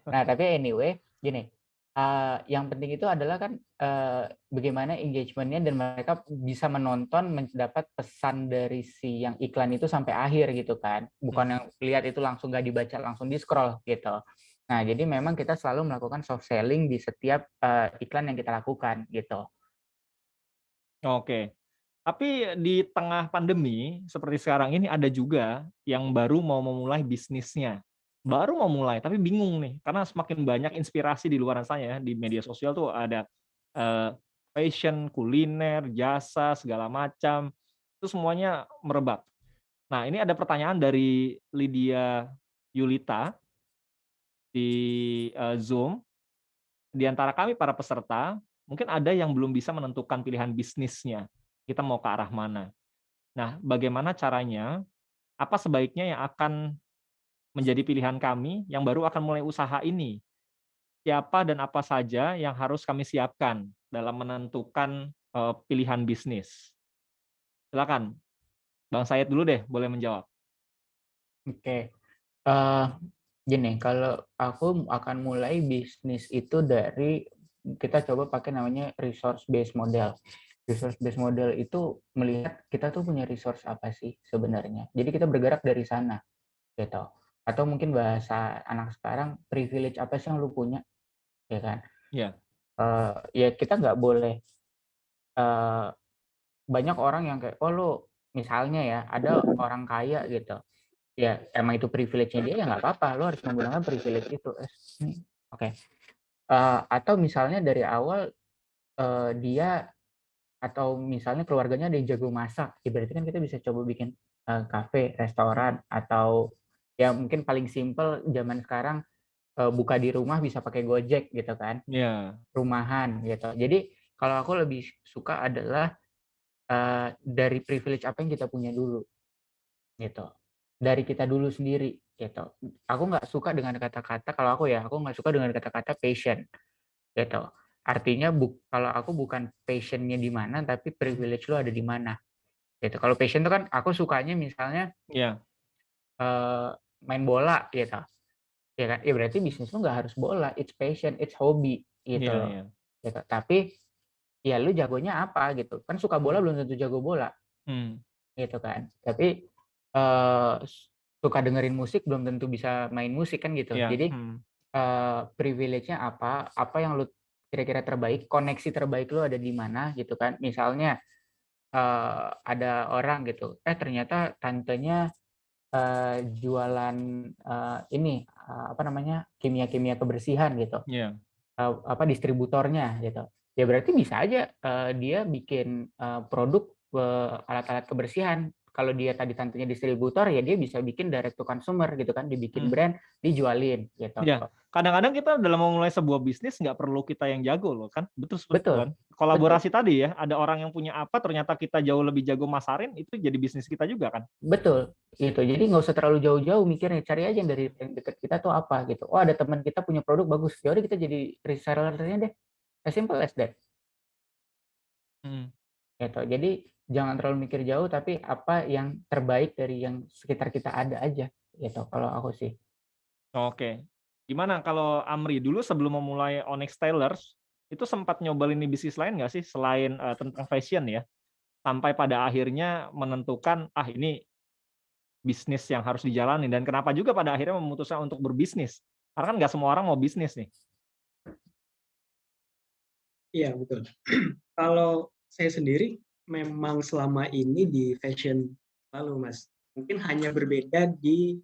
Nah, tapi anyway gini, yang penting itu adalah kan bagaimana engagement-nya dan mereka bisa menonton, mendapat pesan dari si yang iklan itu sampai akhir gitu kan. Bukan yang lihat itu langsung nggak dibaca, langsung di-scroll gitu. Nah, jadi memang kita selalu melakukan soft selling di setiap iklan yang kita lakukan gitu. Oke. Tapi di tengah pandemi seperti sekarang ini ada juga yang baru mau memulai bisnisnya. Baru mau mulai tapi bingung nih karena semakin banyak inspirasi di luar sana ya, di media sosial tuh ada fashion, kuliner, jasa, segala macam. Itu semuanya merebak. Nah, ini ada pertanyaan dari Lydia Yulita di Zoom. Di antara kami para peserta, mungkin ada yang belum bisa menentukan pilihan bisnisnya. Kita mau ke arah mana. Nah, bagaimana caranya, apa sebaiknya yang akan menjadi pilihan kami yang baru akan mulai usaha ini? Siapa dan apa saja yang harus kami siapkan dalam menentukan pilihan bisnis? Silakan, Bang Said dulu deh, boleh menjawab. Oke. Gini, kalau aku akan mulai bisnis itu dari, kita coba pakai namanya resource based model. Resource based model itu melihat kita tuh punya resource apa sih sebenarnya. Jadi kita bergerak dari sana gitu. Atau mungkin bahasa anak sekarang, privilege apa sih yang lu punya, ya kan? Iya. Ya kita nggak boleh, banyak orang yang kayak, oh lu misalnya ya, ada orang kaya gitu. Ya emang itu privilege-nya dia, ya nggak apa-apa, lu harus menggunakan privilege itu. Oke. Atau misalnya dari awal dia atau misalnya keluarganya ada yang jago masak, ya berarti kan kita bisa coba bikin kafe, restoran, atau ya mungkin paling simpel zaman sekarang buka di rumah bisa pakai Gojek gitu kan, rumahan gitu. Jadi kalau aku lebih suka adalah dari privilege apa yang kita punya dulu gitu, dari kita dulu sendiri gitu. Aku nggak suka dengan kata-kata, kalau aku nggak suka dengan kata-kata passion gitu. Artinya kalau aku bukan passion-nya di mana, tapi privilege lu ada di mana gitu. Kalau passion itu kan aku sukanya misalnya main bola gitu, ya kan? Ya berarti bisnis lu nggak harus bola, it's passion, it's hobby gitu loh. Gitu. Tapi ya lu jagonya apa gitu. Kan suka bola belum tentu jago bola. Gitu kan. Tapi suka dengerin musik belum tentu bisa main musik kan gitu. Jadi privilege-nya apa yang lu kira-kira terbaik, koneksi terbaik lu ada di mana gitu kan. Misalnya ada orang gitu, ternyata tantenya jualan kimia-kimia kebersihan gitu. Distributornya gitu. Ya berarti bisa aja dia bikin produk alat-alat kebersihan. Kalau dia tadi tantenya distributor, ya dia bisa bikin direct to consumer gitu kan, dibikin brand, dijualin gitu. Ya, kadang-kadang kita dalam memulai sebuah bisnis nggak perlu kita yang jago loh kan, betul kan? Kolaborasi tadi ya, ada orang yang punya apa, ternyata kita jauh lebih jago masarin, itu jadi bisnis kita juga kan? Betul, gitu. Jadi nggak usah terlalu jauh-jauh mikirnya, cari aja yang dari yang dekat kita tuh apa gitu. Oh ada teman kita punya produk bagus, ya udah kita jadi resellernya deh. As simple as that. Gitu. Jadi jangan terlalu mikir jauh, tapi apa yang terbaik dari yang sekitar kita ada aja, gitu kalau aku sih. Oke. Gimana kalau Amri, dulu sebelum memulai Onyx Tailors, itu sempat nyoba lini bisnis lain nggak sih selain, tentang fashion ya? Sampai pada akhirnya menentukan, "Ah, ini bisnis yang harus dijalani," dan kenapa juga pada akhirnya memutuskan untuk berbisnis? Karena kan nggak semua orang mau bisnis nih. Iya, betul. Kalau saya sendiri memang selama ini di fashion lalu, Mas. Mungkin hanya berbeda di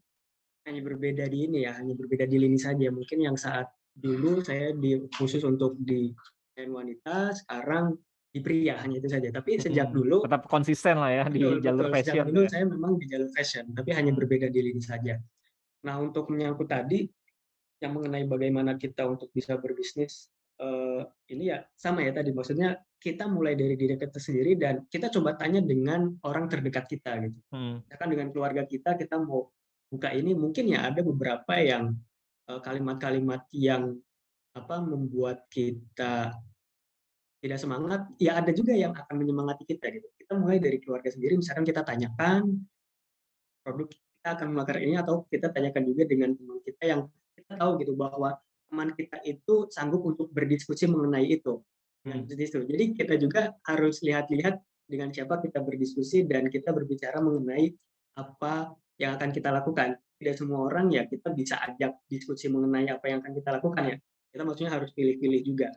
ini ya, hanya berbeda di lini saja. Mungkin yang saat dulu saya khusus untuk di pakaian wanita, sekarang di pria, hanya itu saja. Tapi sejak dulu, Tetap konsisten lah ya di betul, jalur betul, sejak fashion dulu ya. saya memang di jalur fashion, tapi hanya berbeda di lini saja. Nah, untuk menyangkut tadi, yang mengenai bagaimana kita untuk bisa berbisnis, ini ya sama ya tadi, maksudnya kita mulai dari diri kita sendiri dan kita coba tanya dengan orang terdekat kita gitu. Misalkan dengan keluarga kita mau buka ini, mungkin ya ada beberapa yang kalimat-kalimat yang membuat kita tidak semangat, ya ada juga yang akan menyemangati kita gitu. Kita mulai dari keluarga sendiri, misalkan kita tanyakan produk kita akan melakukan ini, atau kita tanyakan juga dengan teman kita yang kita tahu gitu bahwa teman kita itu sanggup untuk berdiskusi mengenai itu. Jadi kita juga harus lihat-lihat dengan siapa kita berdiskusi dan kita berbicara mengenai apa yang akan kita lakukan. Tidak semua orang ya kita bisa ajak diskusi mengenai apa yang akan kita lakukan ya. Kita maksudnya harus pilih-pilih juga.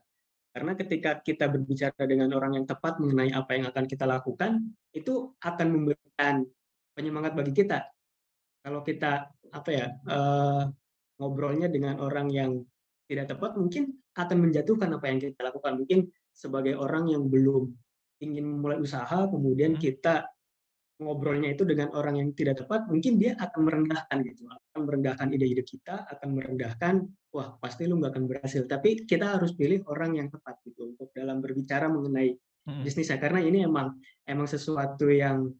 Karena ketika kita berbicara dengan orang yang tepat mengenai apa yang akan kita lakukan, itu akan memberikan penyemangat bagi kita. Kalau kita ngobrolnya dengan orang yang tidak tepat, mungkin akan menjatuhkan apa yang kita lakukan. Mungkin sebagai orang yang belum ingin memulai usaha, kemudian kita ngobrolnya itu dengan orang yang tidak tepat, mungkin dia akan merendahkan gitu, akan merendahkan ide-ide kita, akan merendahkan, wah pasti lu nggak akan berhasil. Tapi kita harus pilih orang yang tepat gitu untuk dalam berbicara mengenai bisnisnya, karena ini emang sesuatu yang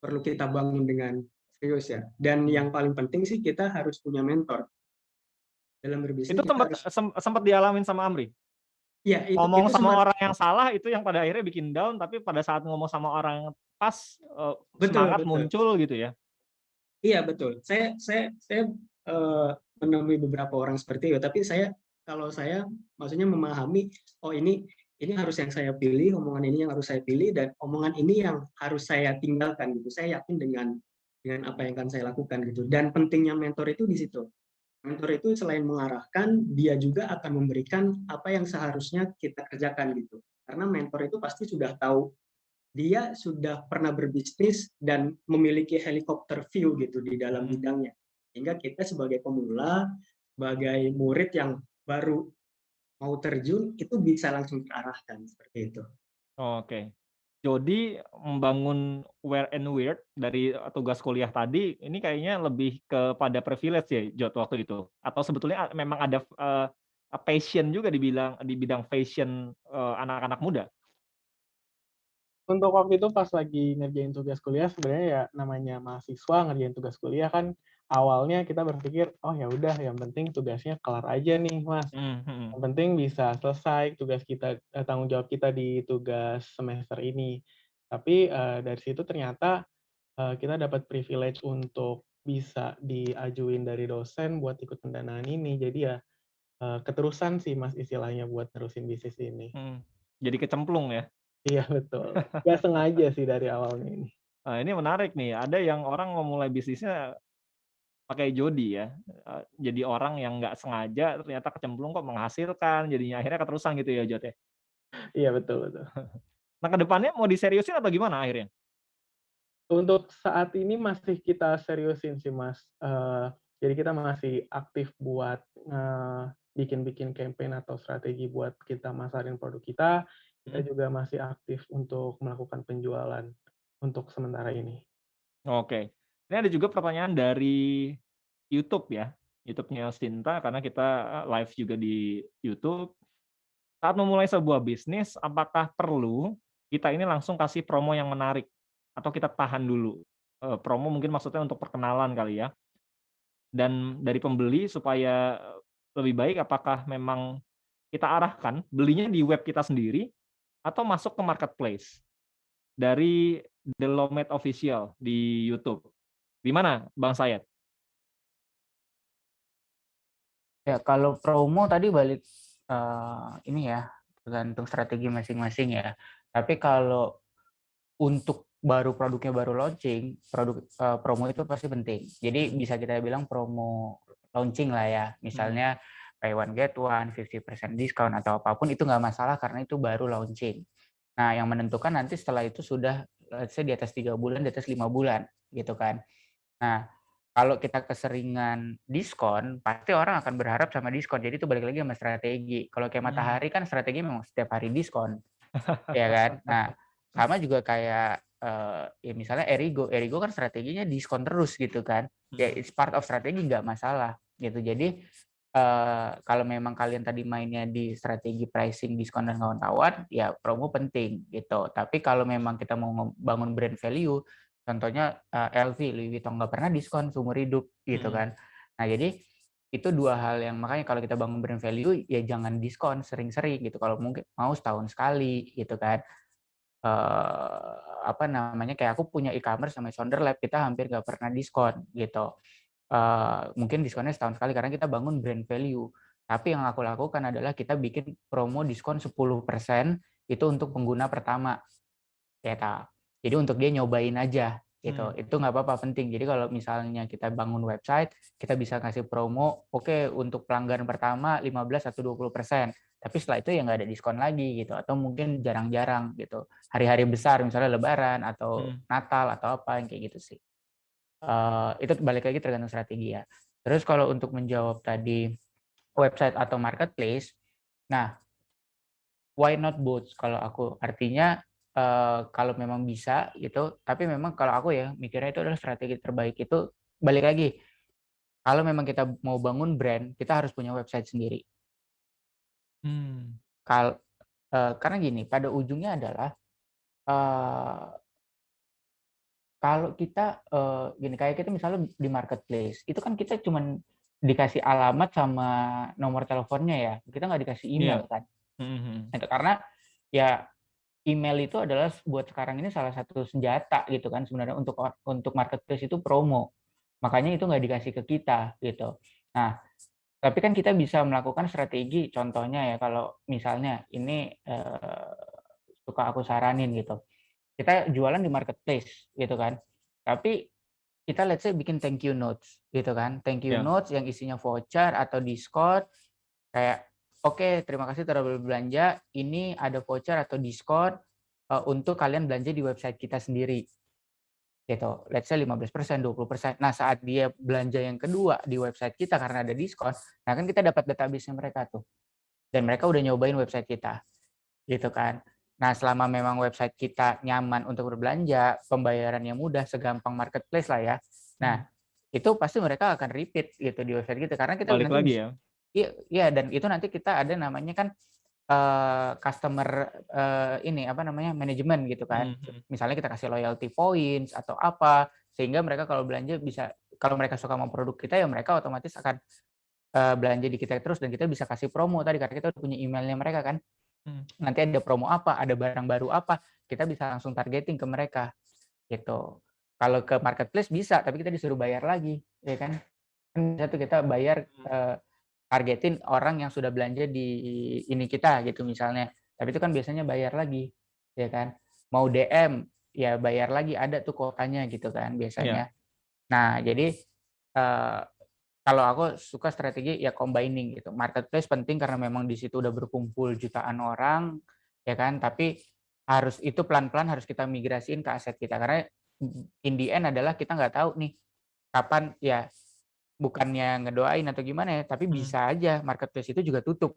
perlu kita bangun dengan serius ya. Dan yang paling penting sih kita harus punya mentor dalam berbisnis. Itu sempat dialamin sama Amri? Ya, ngomong sama orang yang salah itu yang pada akhirnya bikin down, tapi pada saat ngomong sama orang pas, semangat muncul gitu ya? Iya, betul. Saya menemui beberapa orang seperti itu, tapi kalau saya maksudnya memahami, oh ini harus yang saya pilih, omongan ini yang harus saya pilih, dan omongan ini yang harus saya tinggalkan gitu. Saya yakin dengan apa yang akan saya lakukan gitu. Dan pentingnya mentor itu di situ. Mentor itu selain mengarahkan, dia juga akan memberikan apa yang seharusnya kita kerjakan gitu. Karena mentor itu pasti sudah tahu, dia sudah pernah berbisnis dan memiliki helikopter view gitu di dalam bidangnya. Sehingga kita sebagai pemula, sebagai murid yang baru mau terjun, itu bisa langsung terarahkan seperti itu. Oke. Jadi membangun wear and weird dari tugas kuliah tadi, ini kayaknya lebih kepada privilege ya, Jod, waktu itu? Atau sebetulnya memang ada passion juga di bidang fashion anak-anak muda? Untuk waktu itu pas lagi ngerjain tugas kuliah, sebenarnya ya namanya mahasiswa ngerjain tugas kuliah kan awalnya kita berpikir, oh ya udah yang penting tugasnya kelar aja nih Mas. Yang penting bisa selesai tugas kita, tanggung jawab kita di tugas semester ini. Tapi dari situ ternyata kita dapat privilege untuk bisa diajuin dari dosen buat ikut pendanaan ini. Jadi ya keterusan sih Mas istilahnya buat nerusin bisnis ini. Jadi kecemplung ya? Iya betul. Nggak sengaja sih dari awalnya ini. Nah, ini menarik nih, ada yang orang memulai bisnisnya pakai jodi ya, jadi orang yang nggak sengaja ternyata kecemplung kok menghasilkan, jadinya akhirnya keterusan gitu ya, Jod ya? Iya betul betul. Nah, ke depannya mau diseriusin atau gimana akhirnya? Untuk saat ini masih kita seriusin sih Mas, jadi kita masih aktif buat bikin-bikin campaign atau strategi buat kita masarin produk kita. Kita juga masih aktif untuk melakukan penjualan untuk sementara ini. Oke. Ini ada juga pertanyaan dari YouTube ya, YouTube-nya Sinta, karena kita live juga di YouTube. Saat memulai sebuah bisnis, apakah perlu kita ini langsung kasih promo yang menarik? Atau kita tahan dulu? Promo mungkin maksudnya untuk perkenalan kali ya? Dan dari pembeli supaya lebih baik, apakah memang kita arahkan belinya di web kita sendiri atau masuk ke marketplace? dari The Lowmate Official di YouTube. Gimana Bang Sayed? Ya, kalau promo tadi balik ini ya, tergantung strategi masing-masing ya. Tapi kalau untuk produknya baru launching, promo itu pasti penting. Jadi bisa kita bilang promo launching lah ya. Misalnya buy one get one, 50% diskon atau apapun itu nggak masalah karena itu baru launching. Nah, yang menentukan nanti setelah itu sudah let's say di atas 3 bulan, di atas 5 bulan gitu kan. Nah, kalau kita keseringan diskon, pasti orang akan berharap sama diskon. Jadi itu balik lagi sama strategi. Kalau kayak Matahari kan strategi memang setiap hari diskon, ya kan? Nah, sama juga kayak ya misalnya Erigo kan strateginya diskon terus gitu kan. Ya it's part of strategi nggak masalah gitu. Jadi kalau memang kalian tadi mainnya di strategi pricing, diskon dan kawan-kawan, ya promo penting gitu. Tapi kalau memang kita mau bangun brand value, contohnya LV, Louis Vuitton nggak pernah diskon seumur hidup gitu kan. Nah jadi itu dua hal yang makanya kalau kita bangun brand value ya jangan diskon sering-sering gitu. Kalau mungkin mau setahun sekali gitu kan. Apa namanya kayak aku punya e-commerce sama Sonder Lab, kita hampir nggak pernah diskon gitu. Mungkin diskonnya setahun sekali karena kita bangun brand value. Tapi yang aku lakukan adalah kita bikin promo diskon 10% itu untuk pengguna pertama. Ya, jadi untuk dia nyobain aja gitu. Itu nggak apa-apa, penting. Jadi kalau misalnya kita bangun website, kita bisa kasih promo, oke, untuk pelanggan pertama 15 atau 20%. Tapi setelah itu ya nggak ada diskon lagi gitu. Atau mungkin jarang-jarang gitu. Hari-hari besar misalnya Lebaran atau Natal atau apa yang kayak gitu sih. Itu balik lagi tergantung strategi ya. Terus kalau untuk menjawab tadi website atau marketplace, nah why not both kalau aku, artinya kalau memang bisa gitu, tapi memang kalau aku ya mikirnya itu adalah strategi terbaik itu balik lagi. Kalau memang kita mau bangun brand, kita harus punya website sendiri. Karena gini, pada ujungnya adalah kalau kita gini, kayak kita misalnya di marketplace, itu kan kita cuman dikasih alamat sama nomor teleponnya ya, kita nggak dikasih email kan. Itu karena ya email itu adalah buat sekarang ini salah satu senjata gitu kan sebenarnya untuk marketplace itu promo. Makanya itu nggak dikasih ke kita gitu. Nah, tapi kan kita bisa melakukan strategi, contohnya ya kalau misalnya ini suka aku saranin gitu. Kita jualan di marketplace gitu kan. Tapi kita let's say bikin thank you notes gitu kan. Thank you notes yang isinya voucher atau diskon kayak oke, terima kasih telah berbelanja. Ini ada voucher atau diskon untuk kalian belanja di website kita sendiri. Gitu. Let's say 15%, 20%. Nah, saat dia belanja yang kedua di website kita karena ada diskon, nah kan kita dapat database-nya mereka tuh. Dan mereka udah nyobain website kita. Gitu kan. Nah, selama memang website kita nyaman untuk berbelanja, pembayarannya mudah, segampang marketplace lah ya. Nah, itu pasti mereka akan repeat gitu di website kita karena kita Balik nanti lagi ya. Iya, dan itu nanti kita ada namanya kan customer ini apa namanya manajemen gitu kan. Misalnya kita kasih loyalty points atau apa sehingga mereka kalau belanja bisa, kalau mereka suka sama produk kita ya mereka otomatis akan belanja di kita terus, dan kita bisa kasih promo tadi karena kita udah punya emailnya mereka kan. Nanti ada promo apa, ada barang baru apa, kita bisa langsung targeting ke mereka gitu. Kalau ke marketplace bisa, tapi kita disuruh bayar lagi, ya kan? Kan bisa tuh kita bayar targetin orang yang sudah belanja di ini kita gitu misalnya. Tapi itu kan biasanya bayar lagi, ya kan? Mau DM ya bayar lagi, ada tuh kuotanya gitu kan biasanya. Nah, jadi kalau aku suka strategi ya combining gitu. Marketplace penting karena memang di situ udah berkumpul jutaan orang, ya kan? Tapi harus itu pelan-pelan harus kita migrasiin ke aset kita karena in the end adalah kita nggak tahu nih kapan ya, bukannya ngedoain atau gimana ya, tapi bisa aja marketplace itu juga tutup.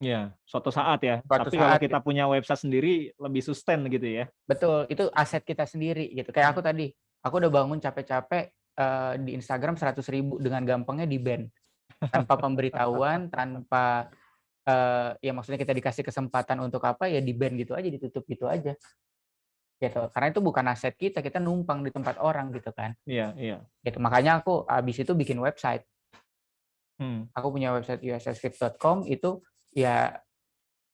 Ya, suatu saat ya. Suatu Tapi kalau saat kita punya website sendiri lebih sustain gitu ya. betul, itu aset kita sendiri gitu. Kayak aku tadi, aku udah bangun capek-capek di Instagram 100.000 dengan gampangnya di-ban. Tanpa pemberitahuan, tanpa ya maksudnya kita dikasih kesempatan untuk apa ya di-ban gitu aja, ditutup gitu aja. Gitu. Karena itu bukan aset kita numpang di tempat orang gitu kan. Iya. Gitu. Makanya aku habis itu bikin website. Aku punya website usscript.com itu ya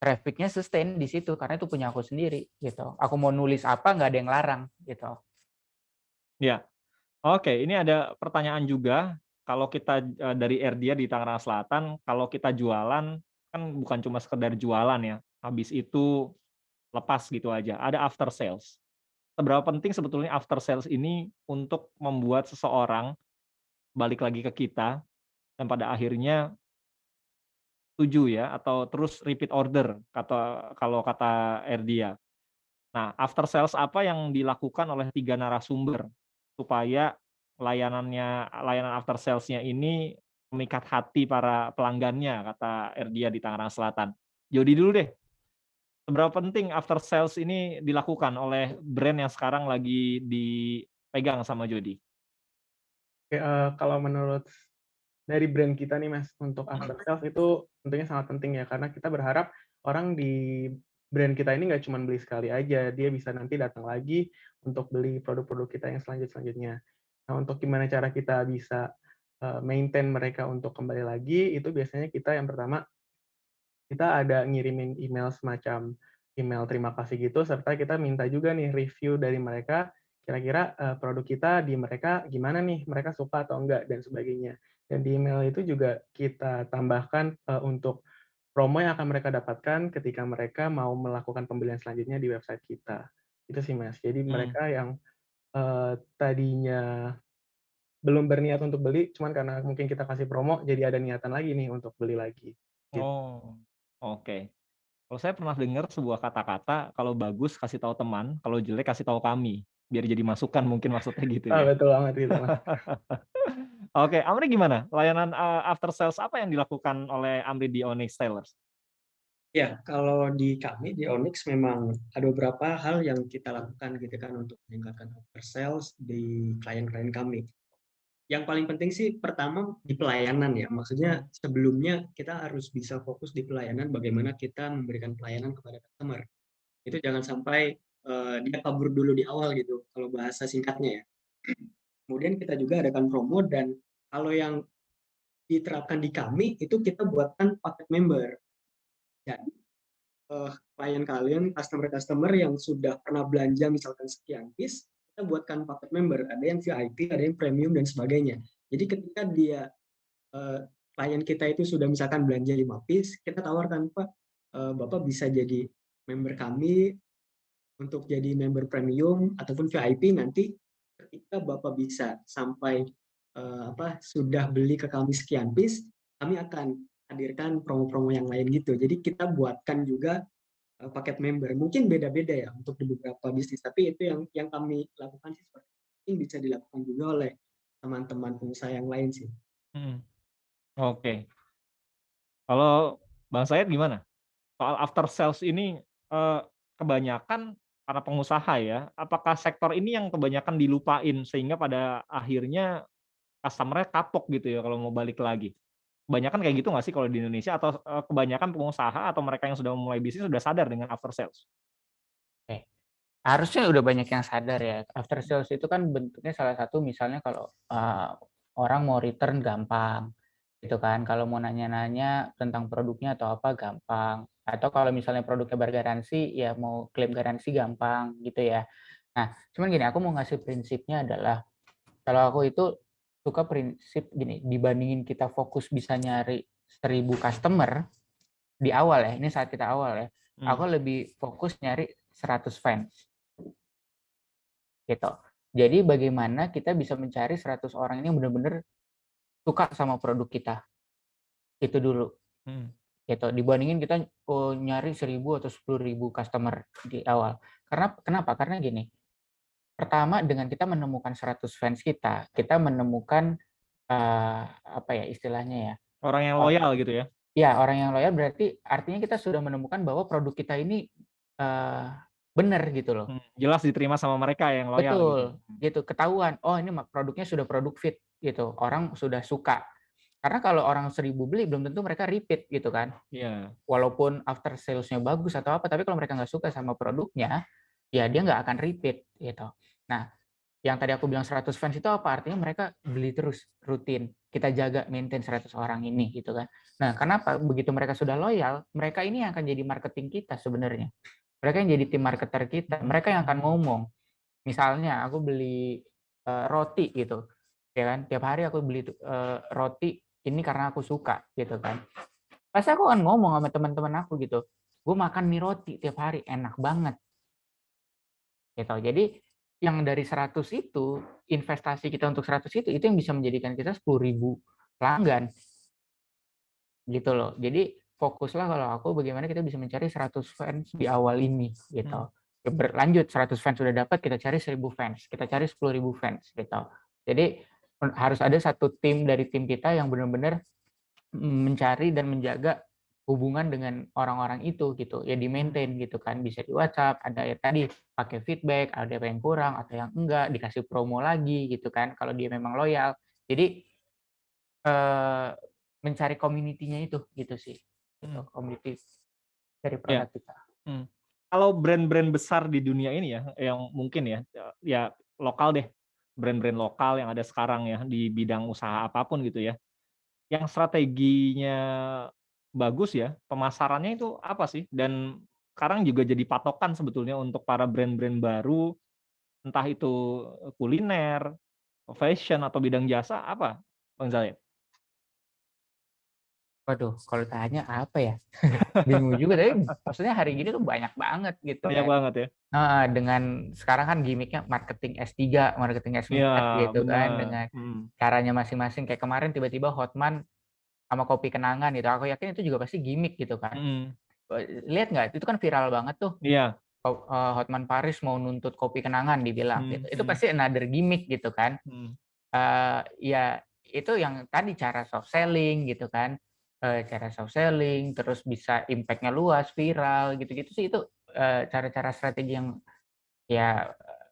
trafficnya sustain di situ karena itu punya aku sendiri gitu. Aku mau nulis apa nggak ada yang larang gitu. Ya, oke. Ini ada pertanyaan juga. Kalau kita dari Erdia di Tangerang Selatan, kalau kita jualan kan bukan cuma sekedar jualan ya. Habis itu lepas gitu aja. Ada after sales. Seberapa penting sebetulnya after sales ini untuk membuat seseorang balik lagi ke kita dan pada akhirnya setuju ya atau terus repeat order kalau kata Erdia. Nah, after sales apa yang dilakukan oleh 3 narasumber supaya layanan after sales-nya ini memikat hati para pelanggannya, kata Erdia di Tangerang Selatan. Jody dulu deh, seberapa penting after sales ini dilakukan oleh brand yang sekarang lagi dipegang sama Jody? Oke, kalau menurut dari brand kita nih Mas, untuk after sales itu tentunya sangat penting ya, karena kita berharap orang di brand kita ini nggak cuma beli sekali aja, dia bisa nanti datang lagi untuk beli produk-produk kita yang selanjutnya. Nah, untuk gimana cara kita bisa maintain mereka untuk kembali lagi, itu biasanya kita yang pertama, kita ada ngirimin email semacam email terima kasih gitu, serta kita minta juga nih review dari mereka, kira-kira produk kita di mereka gimana nih, mereka suka atau enggak, dan sebagainya. Dan di email itu juga kita tambahkan untuk promo yang akan mereka dapatkan ketika mereka mau melakukan pembelian selanjutnya di website kita. Itu sih Mas. Jadi mereka yang tadinya belum berniat untuk beli, cuman karena mungkin kita kasih promo, jadi ada niatan lagi nih untuk beli lagi. Gitu. Oh, oke. Kalau saya pernah dengar sebuah kata-kata, kalau bagus kasih tahu teman, kalau jelek kasih tahu kami, biar jadi masukan mungkin maksudnya gitu ya. Betul banget gitu Mas. Oke, Amri gimana? Layanan after sales apa yang dilakukan oleh Amri di Onyx Tailors? Ya, kalau di kami di Onyx memang ada beberapa hal yang kita lakukan gitu kan untuk meningkatkan after sales di klien-klien kami. Yang paling penting sih pertama di pelayanan ya. Maksudnya sebelumnya kita harus bisa fokus di pelayanan, bagaimana kita memberikan pelayanan kepada customer. Itu jangan sampai dia kabur dulu di awal gitu, kalau bahasa singkatnya ya. Kemudian kita juga adakan promo, dan kalau yang diterapkan di kami itu kita buatkan paket member. Jadi klien kalian, customer yang sudah pernah belanja misalkan sekian piece, kita buatkan paket member. Ada yang VIP, ada yang premium dan sebagainya. Jadi ketika klien kita itu sudah misalkan belanja 5 piece, kita tawarkan, Pak, Bapak bisa jadi member kami untuk jadi member premium ataupun VIP. Nanti ketika Bapak bisa sampai sudah beli ke kami sekian piece, kami akan hadirkan promo-promo yang lain gitu. Jadi kita buatkan juga paket member. Mungkin beda-beda ya untuk di beberapa bisnis, tapi itu yang kami lakukan sih seperti itu. Mungkin bisa dilakukan juga oleh teman-teman pengusaha yang lain sih. Oke. Kalau Bang Said gimana? Soal after sales ini kebanyakan para pengusaha ya, apakah sektor ini yang kebanyakan dilupain sehingga pada akhirnya customer-nya kapok gitu ya kalau mau balik lagi? Kebanyakan kayak gitu nggak sih kalau di Indonesia atau kebanyakan pengusaha atau mereka yang sudah memulai bisnis sudah sadar dengan after sales? Oke. Harusnya udah banyak yang sadar ya. After sales itu kan bentuknya salah satu misalnya kalau orang mau return gampang, gitu kan. Kalau mau nanya-nanya tentang produknya atau apa gampang. Atau kalau misalnya produknya bergaransi, ya mau klaim garansi gampang gitu ya. Nah, cuman gini, aku mau ngasih prinsipnya adalah kalau aku itu suka prinsip gini, dibandingin kita fokus bisa nyari 1000 customer di awal ya, ini saat kita awal ya, aku lebih fokus nyari 100 fans. Gitu. Jadi bagaimana kita bisa mencari 100 orang ini yang benar-benar suka sama produk kita. Itu dulu. Gitu. Dibandingin kita nyari 1000 atau 10.000 customer di awal. Kenapa? Karena gini. Pertama, dengan kita menemukan 100 fans kita menemukan apa ya istilahnya ya? Orang yang loyal gitu ya? Ya, orang yang loyal berarti artinya kita sudah menemukan bahwa produk kita ini benar gitu loh. Jelas diterima sama mereka yang loyal. Betul, gitu. Ketahuan, oh ini produknya sudah produk fit gitu. Orang sudah suka. Karena kalau orang 1000 beli belum tentu mereka repeat gitu kan. Iya. Walaupun after sales-nya bagus atau apa, tapi kalau mereka nggak suka sama produknya, ya dia nggak akan repeat gitu. Nah, yang tadi aku bilang 100 fans itu apa? Artinya mereka beli terus rutin kita jaga maintain 100 orang ini gitu kan. Nah, kenapa begitu mereka sudah loyal, mereka ini yang akan jadi marketing kita sebenarnya. Mereka yang jadi tim marketer kita, mereka yang akan ngomong. Misalnya aku beli roti gitu, ya kan? Tiap hari aku beli roti ini karena aku suka gitu kan. Pasti aku akan ngomong sama teman-teman aku gitu. Gue makan nih roti tiap hari, enak banget. Gitu. Jadi yang dari 100 itu, investasi kita untuk 100 itu yang bisa menjadikan kita 10.000 pelanggan. Gitu loh. Jadi fokuslah kalau aku bagaimana kita bisa mencari 100 fans di awal ini gitu. Berlanjut 100 fans sudah dapat, kita cari 1.000 fans, kita cari 10.000 fans gitu. Jadi harus ada satu tim dari tim kita yang benar-benar mencari dan menjaga hubungan dengan orang-orang itu gitu. Ya di maintain gitu kan, bisa di WhatsApp, ada ya tadi pakai feedback, ada yang kurang atau yang enggak, dikasih promo lagi gitu kan kalau dia memang loyal. Jadi mencari community-nya itu gitu sih. Gitu, community dari produk kita. Kalau brand-brand besar di dunia ini ya, yang mungkin ya lokal deh, brand-brand lokal yang ada sekarang ya di bidang usaha apapun gitu ya, yang strateginya bagus ya, pemasarannya itu apa sih? Dan sekarang juga jadi patokan sebetulnya untuk para brand-brand baru, entah itu kuliner, fashion atau bidang jasa apa, Bang Zaid? Waduh, kalau tanya apa ya? Bingung juga, tapi maksudnya hari gini tuh banyak banget gitu Banyak kan. banget ya. Dengan sekarang kan gimmicknya marketing S3, marketing S4 Iya, gitu kan, benar. dengan caranya masing-masing. Kayak kemarin tiba-tiba Hotman sama kopi kenangan gitu. Aku yakin itu juga pasti gimmick gitu kan. Lihat nggak? Itu kan viral banget tuh. Iya. Hotman Paris mau nuntut kopi kenangan dibilang gitu. Itu pasti another gimmick gitu kan. Ya itu yang tadi cara soft selling gitu kan. Cara soft selling, terus bisa impact-nya luas, viral gitu-gitu sih, itu cara-cara strategi yang ya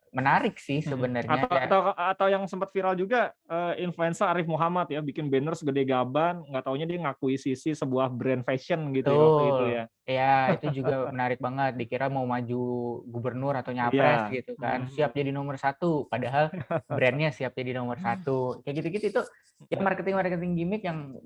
menarik sih sebenarnya ya. Atau yang sempat viral juga, influencer Arif Muhammad ya, bikin banner segede gaban, nggak taunya dia ngakui sisi sebuah brand fashion gitu ya waktu itu Betul. ya. Ya, itu juga menarik banget. Dikira mau maju gubernur atau nyapres Iya. gitu kan. Siap jadi nomor 1, padahal brandnya siap jadi nomor 1. Kayak gitu-gitu itu ya marketing gimmick yang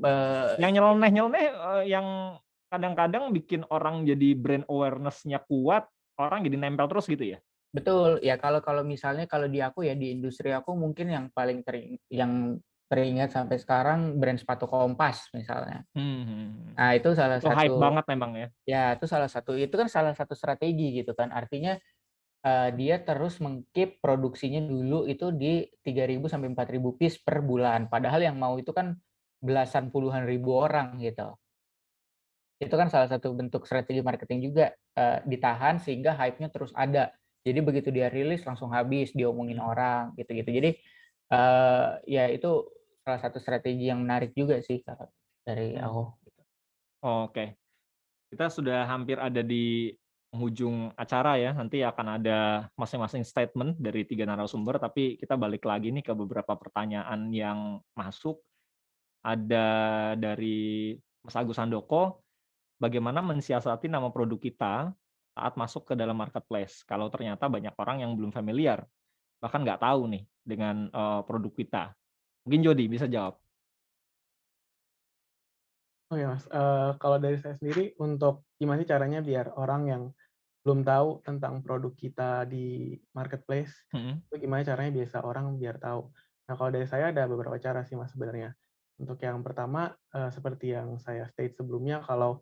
Yang nyeleneh-nyeleneh, yang kadang-kadang bikin orang jadi brand awareness-nya kuat, orang jadi nempel terus gitu ya? betul. Ya kalau misalnya kalau di aku ya, di industri aku mungkin yang paling teringat sampai sekarang brand sepatu Kompas misalnya. Nah, itu salah Itu hype satu banget memang ya. ya, itu kan salah satu strategi gitu kan. Artinya dia terus meng-keep produksinya dulu itu di 3.000 sampai 4.000 piece per bulan. Padahal yang mau itu kan belasan puluhan ribu orang gitu. Itu kan salah satu bentuk strategi marketing juga, ditahan sehingga hype-nya terus ada. Jadi begitu dia rilis langsung habis, diomongin orang gitu-gitu. Jadi ya itu salah satu strategi yang menarik juga sih kalau dari aku. Oke. Kita sudah hampir ada di penghujung acara ya, nanti akan ada masing-masing statement dari 3 narasumber, tapi kita balik lagi nih ke beberapa pertanyaan yang masuk. Ada dari Mas Agus Handoko, bagaimana mensiasati nama produk kita saat masuk ke dalam marketplace, kalau ternyata banyak orang yang belum familiar, bahkan nggak tahu nih dengan, produk kita. Mungkin Jody bisa jawab. Oh ya Mas, kalau dari saya sendiri untuk gimana sih caranya biar orang yang belum tahu tentang produk kita di marketplace, itu gimana caranya biasa orang biar tahu. Nah, kalau dari saya ada beberapa cara sih Mas sebenarnya. Untuk yang pertama, seperti yang saya state sebelumnya, kalau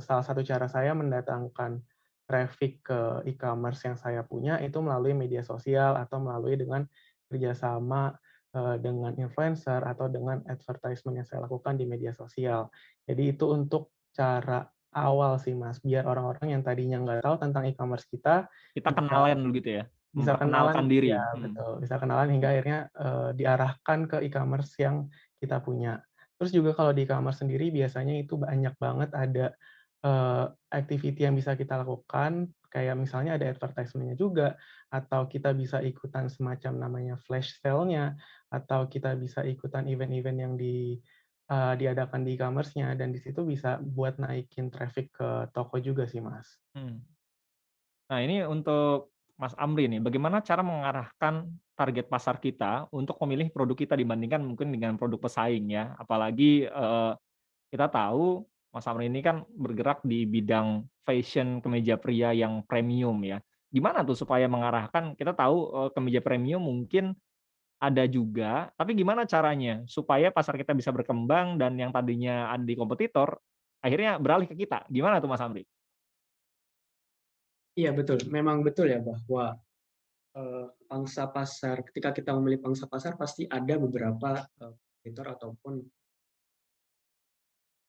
salah satu cara saya mendatangkan traffic ke e-commerce yang saya punya itu melalui media sosial atau melalui dengan kerjasama dengan influencer atau dengan advertisement yang saya lakukan di media sosial. Jadi itu untuk cara awal sih Mas, biar orang-orang yang tadinya nggak tahu tentang e-commerce kita Kenalan dulu gitu ya, bisa kenalan, memperkenalkan diri. ya betul, bisa kenalan hingga akhirnya diarahkan ke e-commerce yang kita punya. Terus juga kalau di e-commerce sendiri biasanya itu banyak banget ada activity yang bisa kita lakukan, kayak misalnya ada advertisement-nya juga, atau kita bisa ikutan semacam namanya flash sale-nya, atau kita bisa ikutan event-event yang diadakan di e-commerce-nya, dan di situ bisa buat naikin traffic ke toko juga sih, Mas. Nah ini untuk Mas Amri nih, bagaimana cara mengarahkan target pasar kita untuk memilih produk kita dibandingkan mungkin dengan produk pesaing ya? Apalagi, kita tahu Mas Amri ini kan bergerak di bidang fashion kemeja pria yang premium ya. Gimana tuh supaya mengarahkan kita tahu, kemeja premium mungkin ada juga, tapi gimana caranya supaya pasar kita bisa berkembang dan yang tadinya ada di kompetitor, akhirnya beralih ke kita, gimana tuh Mas Amri? Iya betul, memang betul ya bahwa pangsa pasar, ketika kita memilih pangsa pasar pasti ada beberapa kompetitor ataupun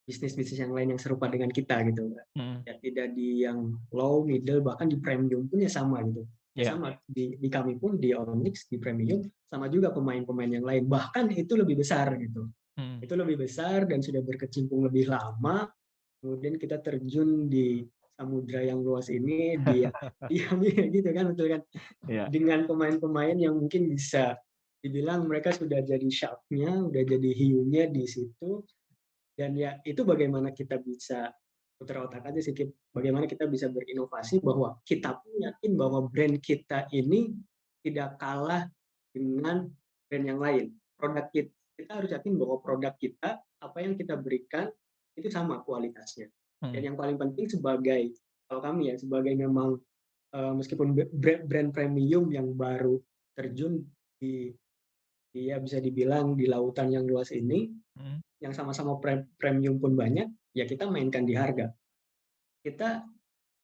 bisnis-bisnis yang lain yang serupa dengan kita gitu. Mhm, Ya tidak di yang low, middle, bahkan di premium pun ya sama gitu. Ya iya, sama di kami pun di Onyx di premium sama juga pemain-pemain yang lain. Bahkan itu lebih besar gitu. mhm, Itu lebih besar dan sudah berkecimpung lebih lama. Kemudian kita terjun di samudra yang luas ini, di gitu kan, betul kan? iya, Dengan pemain-pemain yang mungkin bisa dibilang mereka sudah jadi shark-nya, udah jadi hiunya di situ. Dan ya itu bagaimana kita bisa putar otak aja sih, bagaimana kita bisa berinovasi bahwa kita pun yakin bahwa brand kita ini tidak kalah dengan brand yang lain. Produk kita harus yakin bahwa produk kita, apa yang kita berikan itu sama kualitasnya. mhm, Dan yang paling penting sebagai, kalau kami ya, sebagai memang meskipun brand premium yang baru terjun di, ya bisa dibilang di lautan yang luas ini, mhm, yang sama-sama premium pun banyak, ya kita mainkan di harga. Kita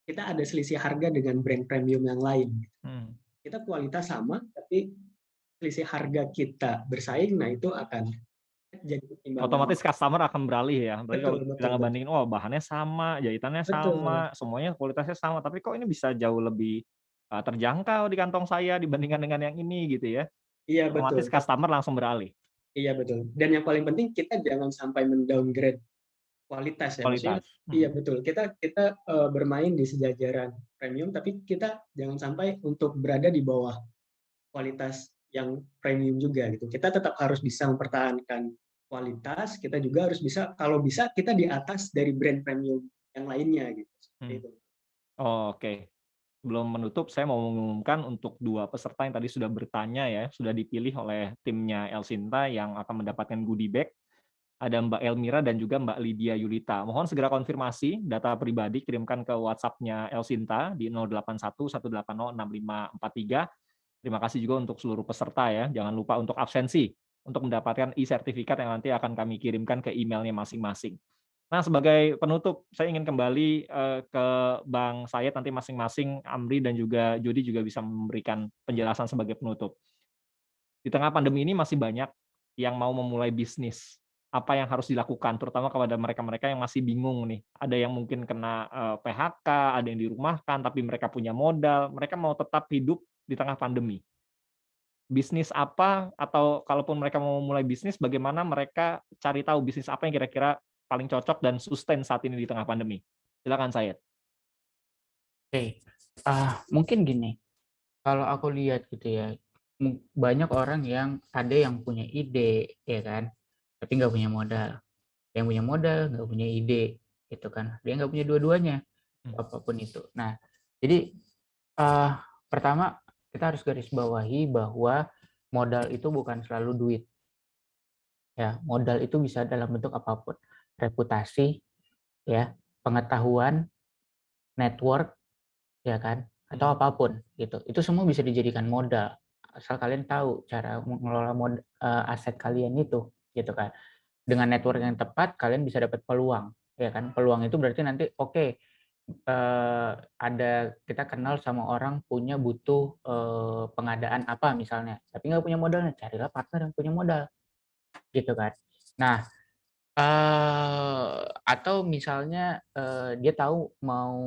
kita ada selisih harga dengan brand premium yang lain. mhm. Kita kualitas sama, tapi selisih harga kita bersaing, nah itu akan jadi pertimbangan. Otomatis customer akan beralih ya, apalagi kalau Betul, kita betul, betul. ngebandingin, oh bahannya sama, jahitannya Betul, sama, semuanya kualitasnya sama, tapi kok ini bisa jauh lebih, terjangkau di kantong saya dibandingkan dengan yang ini gitu ya, iya betul. otomatis customer langsung beralih, Iya betul. Dan yang paling penting kita jangan sampai mendowngrade kualitas ya. Maksudnya kualitas, iya mhm, betul. Kita bermain di sejajaran premium, tapi kita jangan sampai untuk berada di bawah kualitas yang premium juga gitu. Kita tetap harus bisa mempertahankan kualitas, kita juga harus bisa, kalau bisa kita di atas dari brand premium yang lainnya gitu. Seperti mhm. itu. Oke. Sebelum menutup, saya mau mengumumkan untuk 2 peserta yang tadi sudah bertanya ya, sudah dipilih oleh timnya Elsinta yang akan mendapatkan goodie bag. Ada Mbak Elmira dan juga Mbak Lydia Yulita. Mohon segera konfirmasi data pribadi kirimkan ke WhatsApp-nya Elsinta di 081 180 6543. Terima kasih juga untuk seluruh peserta ya. Jangan lupa untuk absensi untuk mendapatkan e-sertifikat yang nanti akan kami kirimkan ke emailnya masing-masing. Nah, sebagai penutup, saya ingin kembali, ke Bang Sayed nanti masing-masing, Amri dan juga Jody juga bisa memberikan penjelasan sebagai penutup. Di tengah pandemi ini masih banyak yang mau memulai bisnis. Apa yang harus dilakukan, terutama kepada mereka-mereka yang masih bingung nih. Ada yang mungkin kena, PHK, ada yang dirumahkan, tapi mereka punya modal, mereka mau tetap hidup di tengah pandemi. Bisnis apa atau kalaupun mereka mau mulai bisnis, bagaimana mereka cari tahu bisnis apa yang kira-kira paling cocok dan sustain saat ini di tengah pandemi? Silakan Sayed. Oke, mungkin gini, kalau aku lihat gitu ya, banyak orang yang ada yang punya ide, ya kan, tapi nggak punya modal. Yang punya modal, nggak punya ide, gitu kan. Dia nggak punya dua-duanya, Mmm, apapun itu. Nah, jadi, eee, pertama kita harus garis bawahi bahwa modal itu bukan selalu duit, ya. Modal itu bisa dalam bentuk apapun, reputasi, ya, pengetahuan, network, ya kan, atau mhm, apapun gitu. Itu semua bisa dijadikan modal, asal kalian tahu cara mengelola aset kalian itu, gitu kan. Dengan network yang tepat kalian bisa dapat peluang, ya kan. Peluang itu berarti nanti oke, ada kita kenal sama orang butuh, pengadaan apa misalnya, tapi nggak punya modalnya, carilah partner yang punya modal, gitu kan. Nah, atau misalnya, dia tahu mau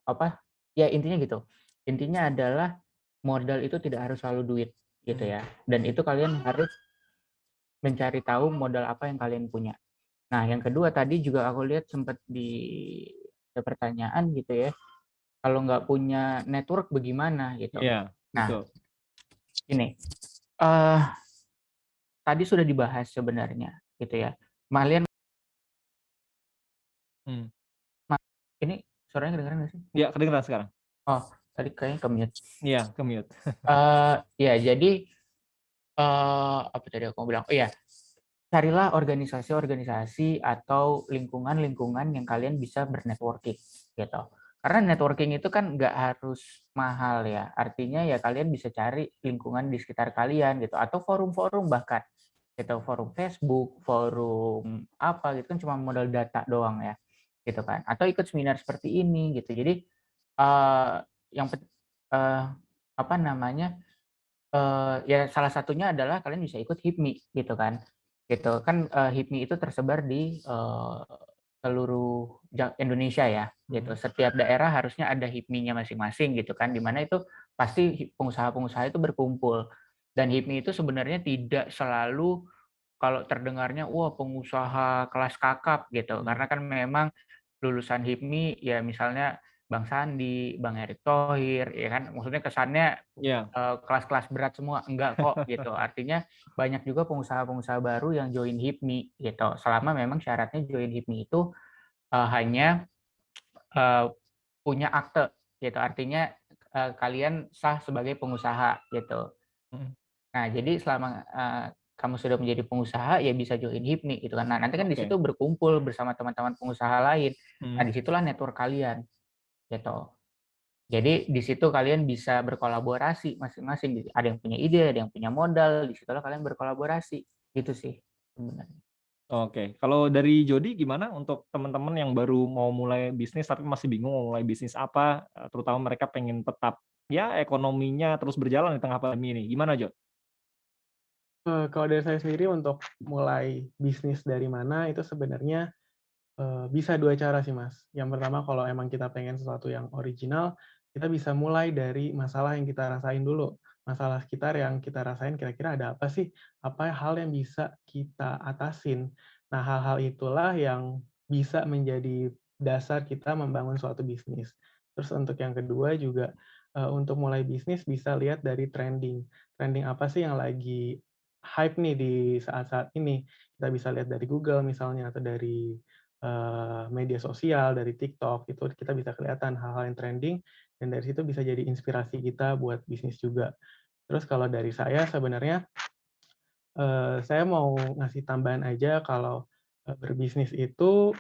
apa, ya intinya gitu. Intinya adalah modal itu tidak harus selalu duit, gitu mhm. ya. Dan itu kalian harus mencari tahu modal apa yang kalian punya. Nah, yang kedua tadi juga aku lihat sempat ada pertanyaan gitu ya, kalau nggak punya network bagaimana gitu. Iya, Nah, betul. ini, eee, tadi sudah dibahas sebenarnya gitu ya. Kalian Mmm, ini suaranya kedengeran nggak sih? iya kedengeran sekarang. Oh, Tadi kayaknya ke-mute. Iya, ke-mute. Ya, jadi apa tadi aku mau bilang? Oh iya, carilah organisasi-organisasi atau lingkungan-lingkungan yang kalian bisa bernetworking gitu. Karena networking itu kan nggak harus mahal ya. Artinya ya kalian bisa cari lingkungan di sekitar kalian gitu, atau forum-forum bahkan gitu, forum Facebook, forum apa gitu kan cuma modal data doang ya gitu kan. Atau ikut seminar seperti ini gitu. Jadi yang apa namanya? Ya salah satunya adalah kalian bisa ikut HIPMI gitu kan. Gitu kan, HIPMI itu tersebar di seluruh Indonesia ya gitu. Setiap daerah harusnya ada HIPMI-nya masing-masing gitu kan, di mana itu pasti pengusaha-pengusaha itu berkumpul. Dan HIPMI itu sebenarnya tidak selalu kalau terdengarnya, wah pengusaha kelas kakap gitu, karena kan memang lulusan HIPMI ya misalnya Bang Sandi, Bang Erick Thohir, ya kan, maksudnya kesannya Iya. kelas-kelas berat semua, enggak kok gitu. Artinya banyak juga pengusaha-pengusaha baru yang join HIPMI gitu. Selama memang syaratnya join HIPMI itu hanya punya akte gitu. Artinya kalian sah sebagai pengusaha gitu. Nah, jadi selama kamu sudah menjadi pengusaha ya bisa join HIPMI gitu kan. Nah, nanti kan di situ berkumpul bersama teman-teman pengusaha lain. Nah, disitulah network kalian gitu. Jadi di situ kalian bisa berkolaborasi masing-masing. Ada yang punya ide, ada yang punya modal, di situlah kalian berkolaborasi. Gitu sih sebenarnya. Oke, kalau dari Jody gimana untuk teman-teman yang baru mau mulai bisnis tapi masih bingung mau mulai bisnis apa, terutama mereka pengen tetap ya ekonominya terus berjalan di tengah pandemi ini. Gimana, Jo? Kalau dari saya sendiri untuk mulai bisnis dari mana itu sebenarnya bisa dua cara sih Mas. Yang pertama kalau emang kita pengen sesuatu yang original, kita bisa mulai dari masalah yang kita rasain dulu. Masalah sekitar yang kita rasain kira-kira ada apa sih? Apa hal yang bisa kita atasin? Nah, hal-hal itulah yang bisa menjadi dasar kita membangun suatu bisnis. Terus untuk yang kedua juga untuk mulai bisnis bisa lihat dari trending. Trending apa sih yang lagi hype nih di saat-saat ini? Kita bisa lihat dari Google misalnya atau dari media sosial, dari TikTok, itu kita bisa kelihatan hal-hal yang trending, dan dari situ bisa jadi inspirasi kita buat bisnis juga. Terus kalau dari saya sebenarnya, saya mau ngasih tambahan aja kalau berbisnis itu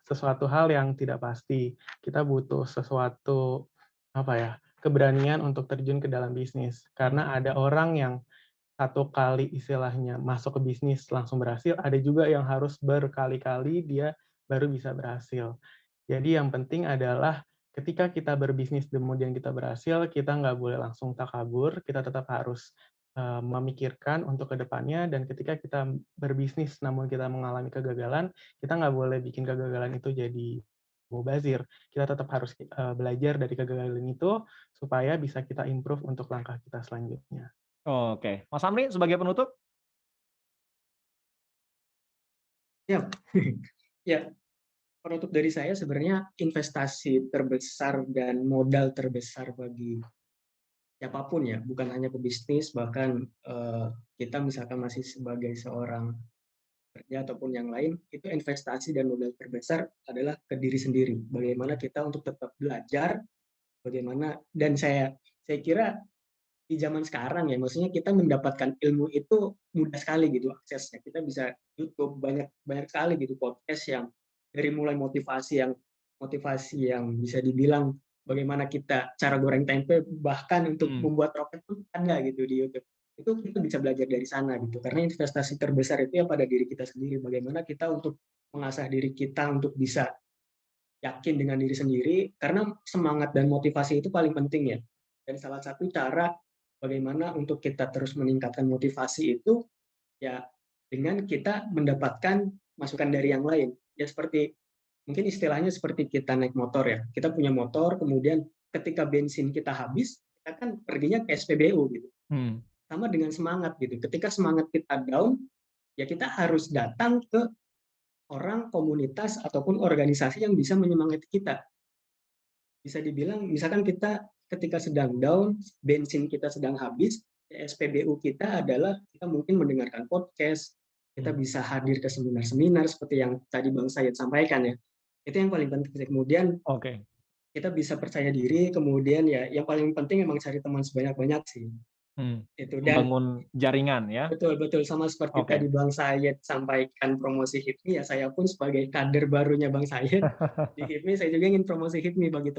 sesuatu hal yang tidak pasti. Kita butuh sesuatu, apa ya, keberanian untuk terjun ke dalam bisnis. Karena ada orang yang satu kali istilahnya masuk ke bisnis langsung berhasil, ada juga yang harus berkali-kali dia baru bisa berhasil. Jadi yang penting adalah ketika kita berbisnis kemudian kita berhasil, kita nggak boleh langsung takabur, kita tetap harus memikirkan untuk ke depannya, dan ketika kita berbisnis namun kita mengalami kegagalan, kita nggak boleh bikin kegagalan itu jadi mubazir. Kita tetap harus belajar dari kegagalan itu supaya bisa kita improve untuk langkah kita selanjutnya. Oke, Mas Amri sebagai penutup? Ya, ya. Penutup dari saya sebenarnya investasi terbesar dan modal terbesar bagi siapapun ya, bukan hanya pebisnis, bahkan kita misalkan masih sebagai seorang kerja ataupun yang lain, itu investasi dan modal terbesar adalah ke diri sendiri. Bagaimana kita untuk tetap belajar, bagaimana, dan saya kira di zaman sekarang ya, maksudnya kita mendapatkan ilmu itu mudah sekali gitu aksesnya. Kita bisa YouTube, banyak sekali gitu podcast yang dari mulai motivasi yang bisa dibilang bagaimana kita cara goreng tempe, bahkan untuk membuat roket pun ada gitu di YouTube. Itu kita bisa belajar dari sana gitu. Karena investasi terbesar itu ya pada diri kita sendiri. Bagaimana kita untuk mengasah diri kita untuk bisa yakin dengan diri sendiri, karena semangat dan motivasi itu paling penting ya. Dan salah satu cara bagaimana untuk kita terus meningkatkan motivasi itu ya dengan kita mendapatkan masukan dari yang lain. Ya seperti mungkin istilahnya seperti kita naik motor ya. Kita punya motor, kemudian ketika bensin kita habis, kita kan perginya ke SPBU gitu. Sama dengan semangat gitu. Ketika semangat kita down, ya kita harus datang ke orang, komunitas ataupun organisasi yang bisa menyemangati kita. Bisa dibilang misalkan kita ketika sedang down, bensin kita sedang habis, SPBU kita adalah kita mungkin mendengarkan podcast, kita bisa hadir ke seminar-seminar seperti yang tadi Bang Sayed sampaikan ya. Itu yang paling penting. Kemudian kita bisa percaya diri, kemudian ya yang paling penting emang cari teman sebanyak-banyak sih. Itu dan Membangun jaringan ya. betul sama seperti Oke. tadi Bang Sayed sampaikan promosi HIPMI, ya saya pun sebagai kader barunya Bang Sayed di HIPMI, saya juga ingin promosi HIPMI bagi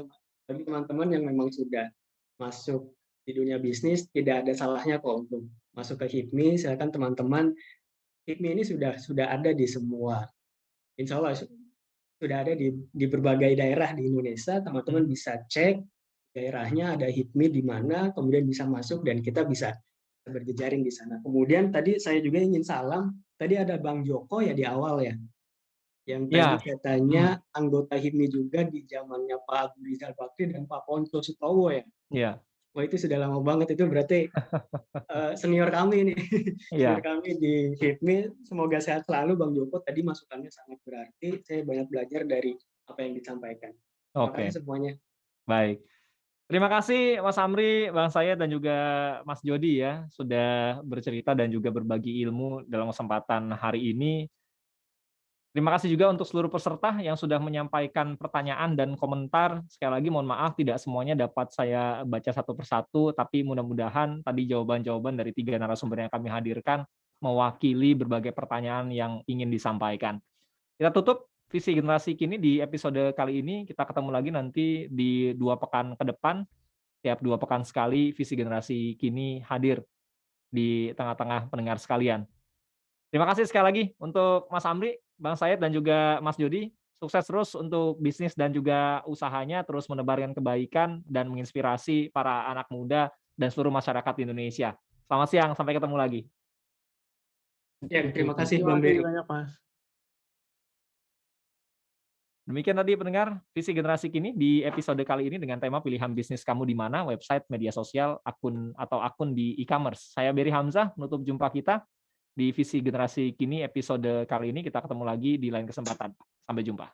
teman-teman yang memang sudah masuk di dunia bisnis, tidak ada salahnya kok untuk masuk ke HIPMI. Silakan teman-teman, HIPMI ini sudah ada di semua, insya Allah sudah ada di berbagai daerah di Indonesia. Teman-teman bisa cek daerahnya ada HIPMI di mana, kemudian bisa masuk dan kita bisa berjejaring di sana. Kemudian tadi saya juga ingin salam, tadi ada Bang Joko ya di awal ya, yang tadi katanya anggota HIPMI juga di zamannya Pak Abu Rizal Bakri dan Pak Ponco Sutowo ya. Iya. Wah itu sudah lama banget, itu berarti senior kami nih, senior kami di HIPMI. Semoga sehat selalu Bang Joko, tadi masukannya sangat berarti, saya banyak belajar dari apa yang disampaikan. Terima kasih semuanya. Baik. Terima kasih Mas Amri, Bang Sayed, dan juga Mas Jody ya, sudah bercerita dan juga berbagi ilmu dalam kesempatan hari ini. Terima kasih juga untuk seluruh peserta yang sudah menyampaikan pertanyaan dan komentar. Sekali lagi mohon maaf tidak semuanya dapat saya baca satu persatu, tapi mudah-mudahan tadi jawaban-jawaban dari 3 narasumber yang kami hadirkan mewakili berbagai pertanyaan yang ingin disampaikan. Kita tutup Visi Generasi Kini di episode kali ini. Kita ketemu lagi nanti di 2 pekan ke depan. Tiap 2 pekan sekali Visi Generasi Kini hadir di tengah-tengah pendengar sekalian. Terima kasih sekali lagi untuk Mas Amri, Bang Sayed, dan juga Mas Jody. Sukses terus untuk bisnis dan juga usahanya, terus menebarkan kebaikan dan menginspirasi para anak muda dan seluruh masyarakat di Indonesia. Selamat siang, sampai ketemu lagi. Ya, terima kasih Bang Beri. Banyak, Mas. Demikian tadi pendengar Visi Generasi Kini di episode kali ini dengan tema pilihan bisnis kamu di mana, website, media sosial, akun di e-commerce. Saya Beri Hamzah, menutup jumpa kita di Visi Generasi Kini episode kali ini. Kita ketemu lagi di lain kesempatan. Sampai jumpa.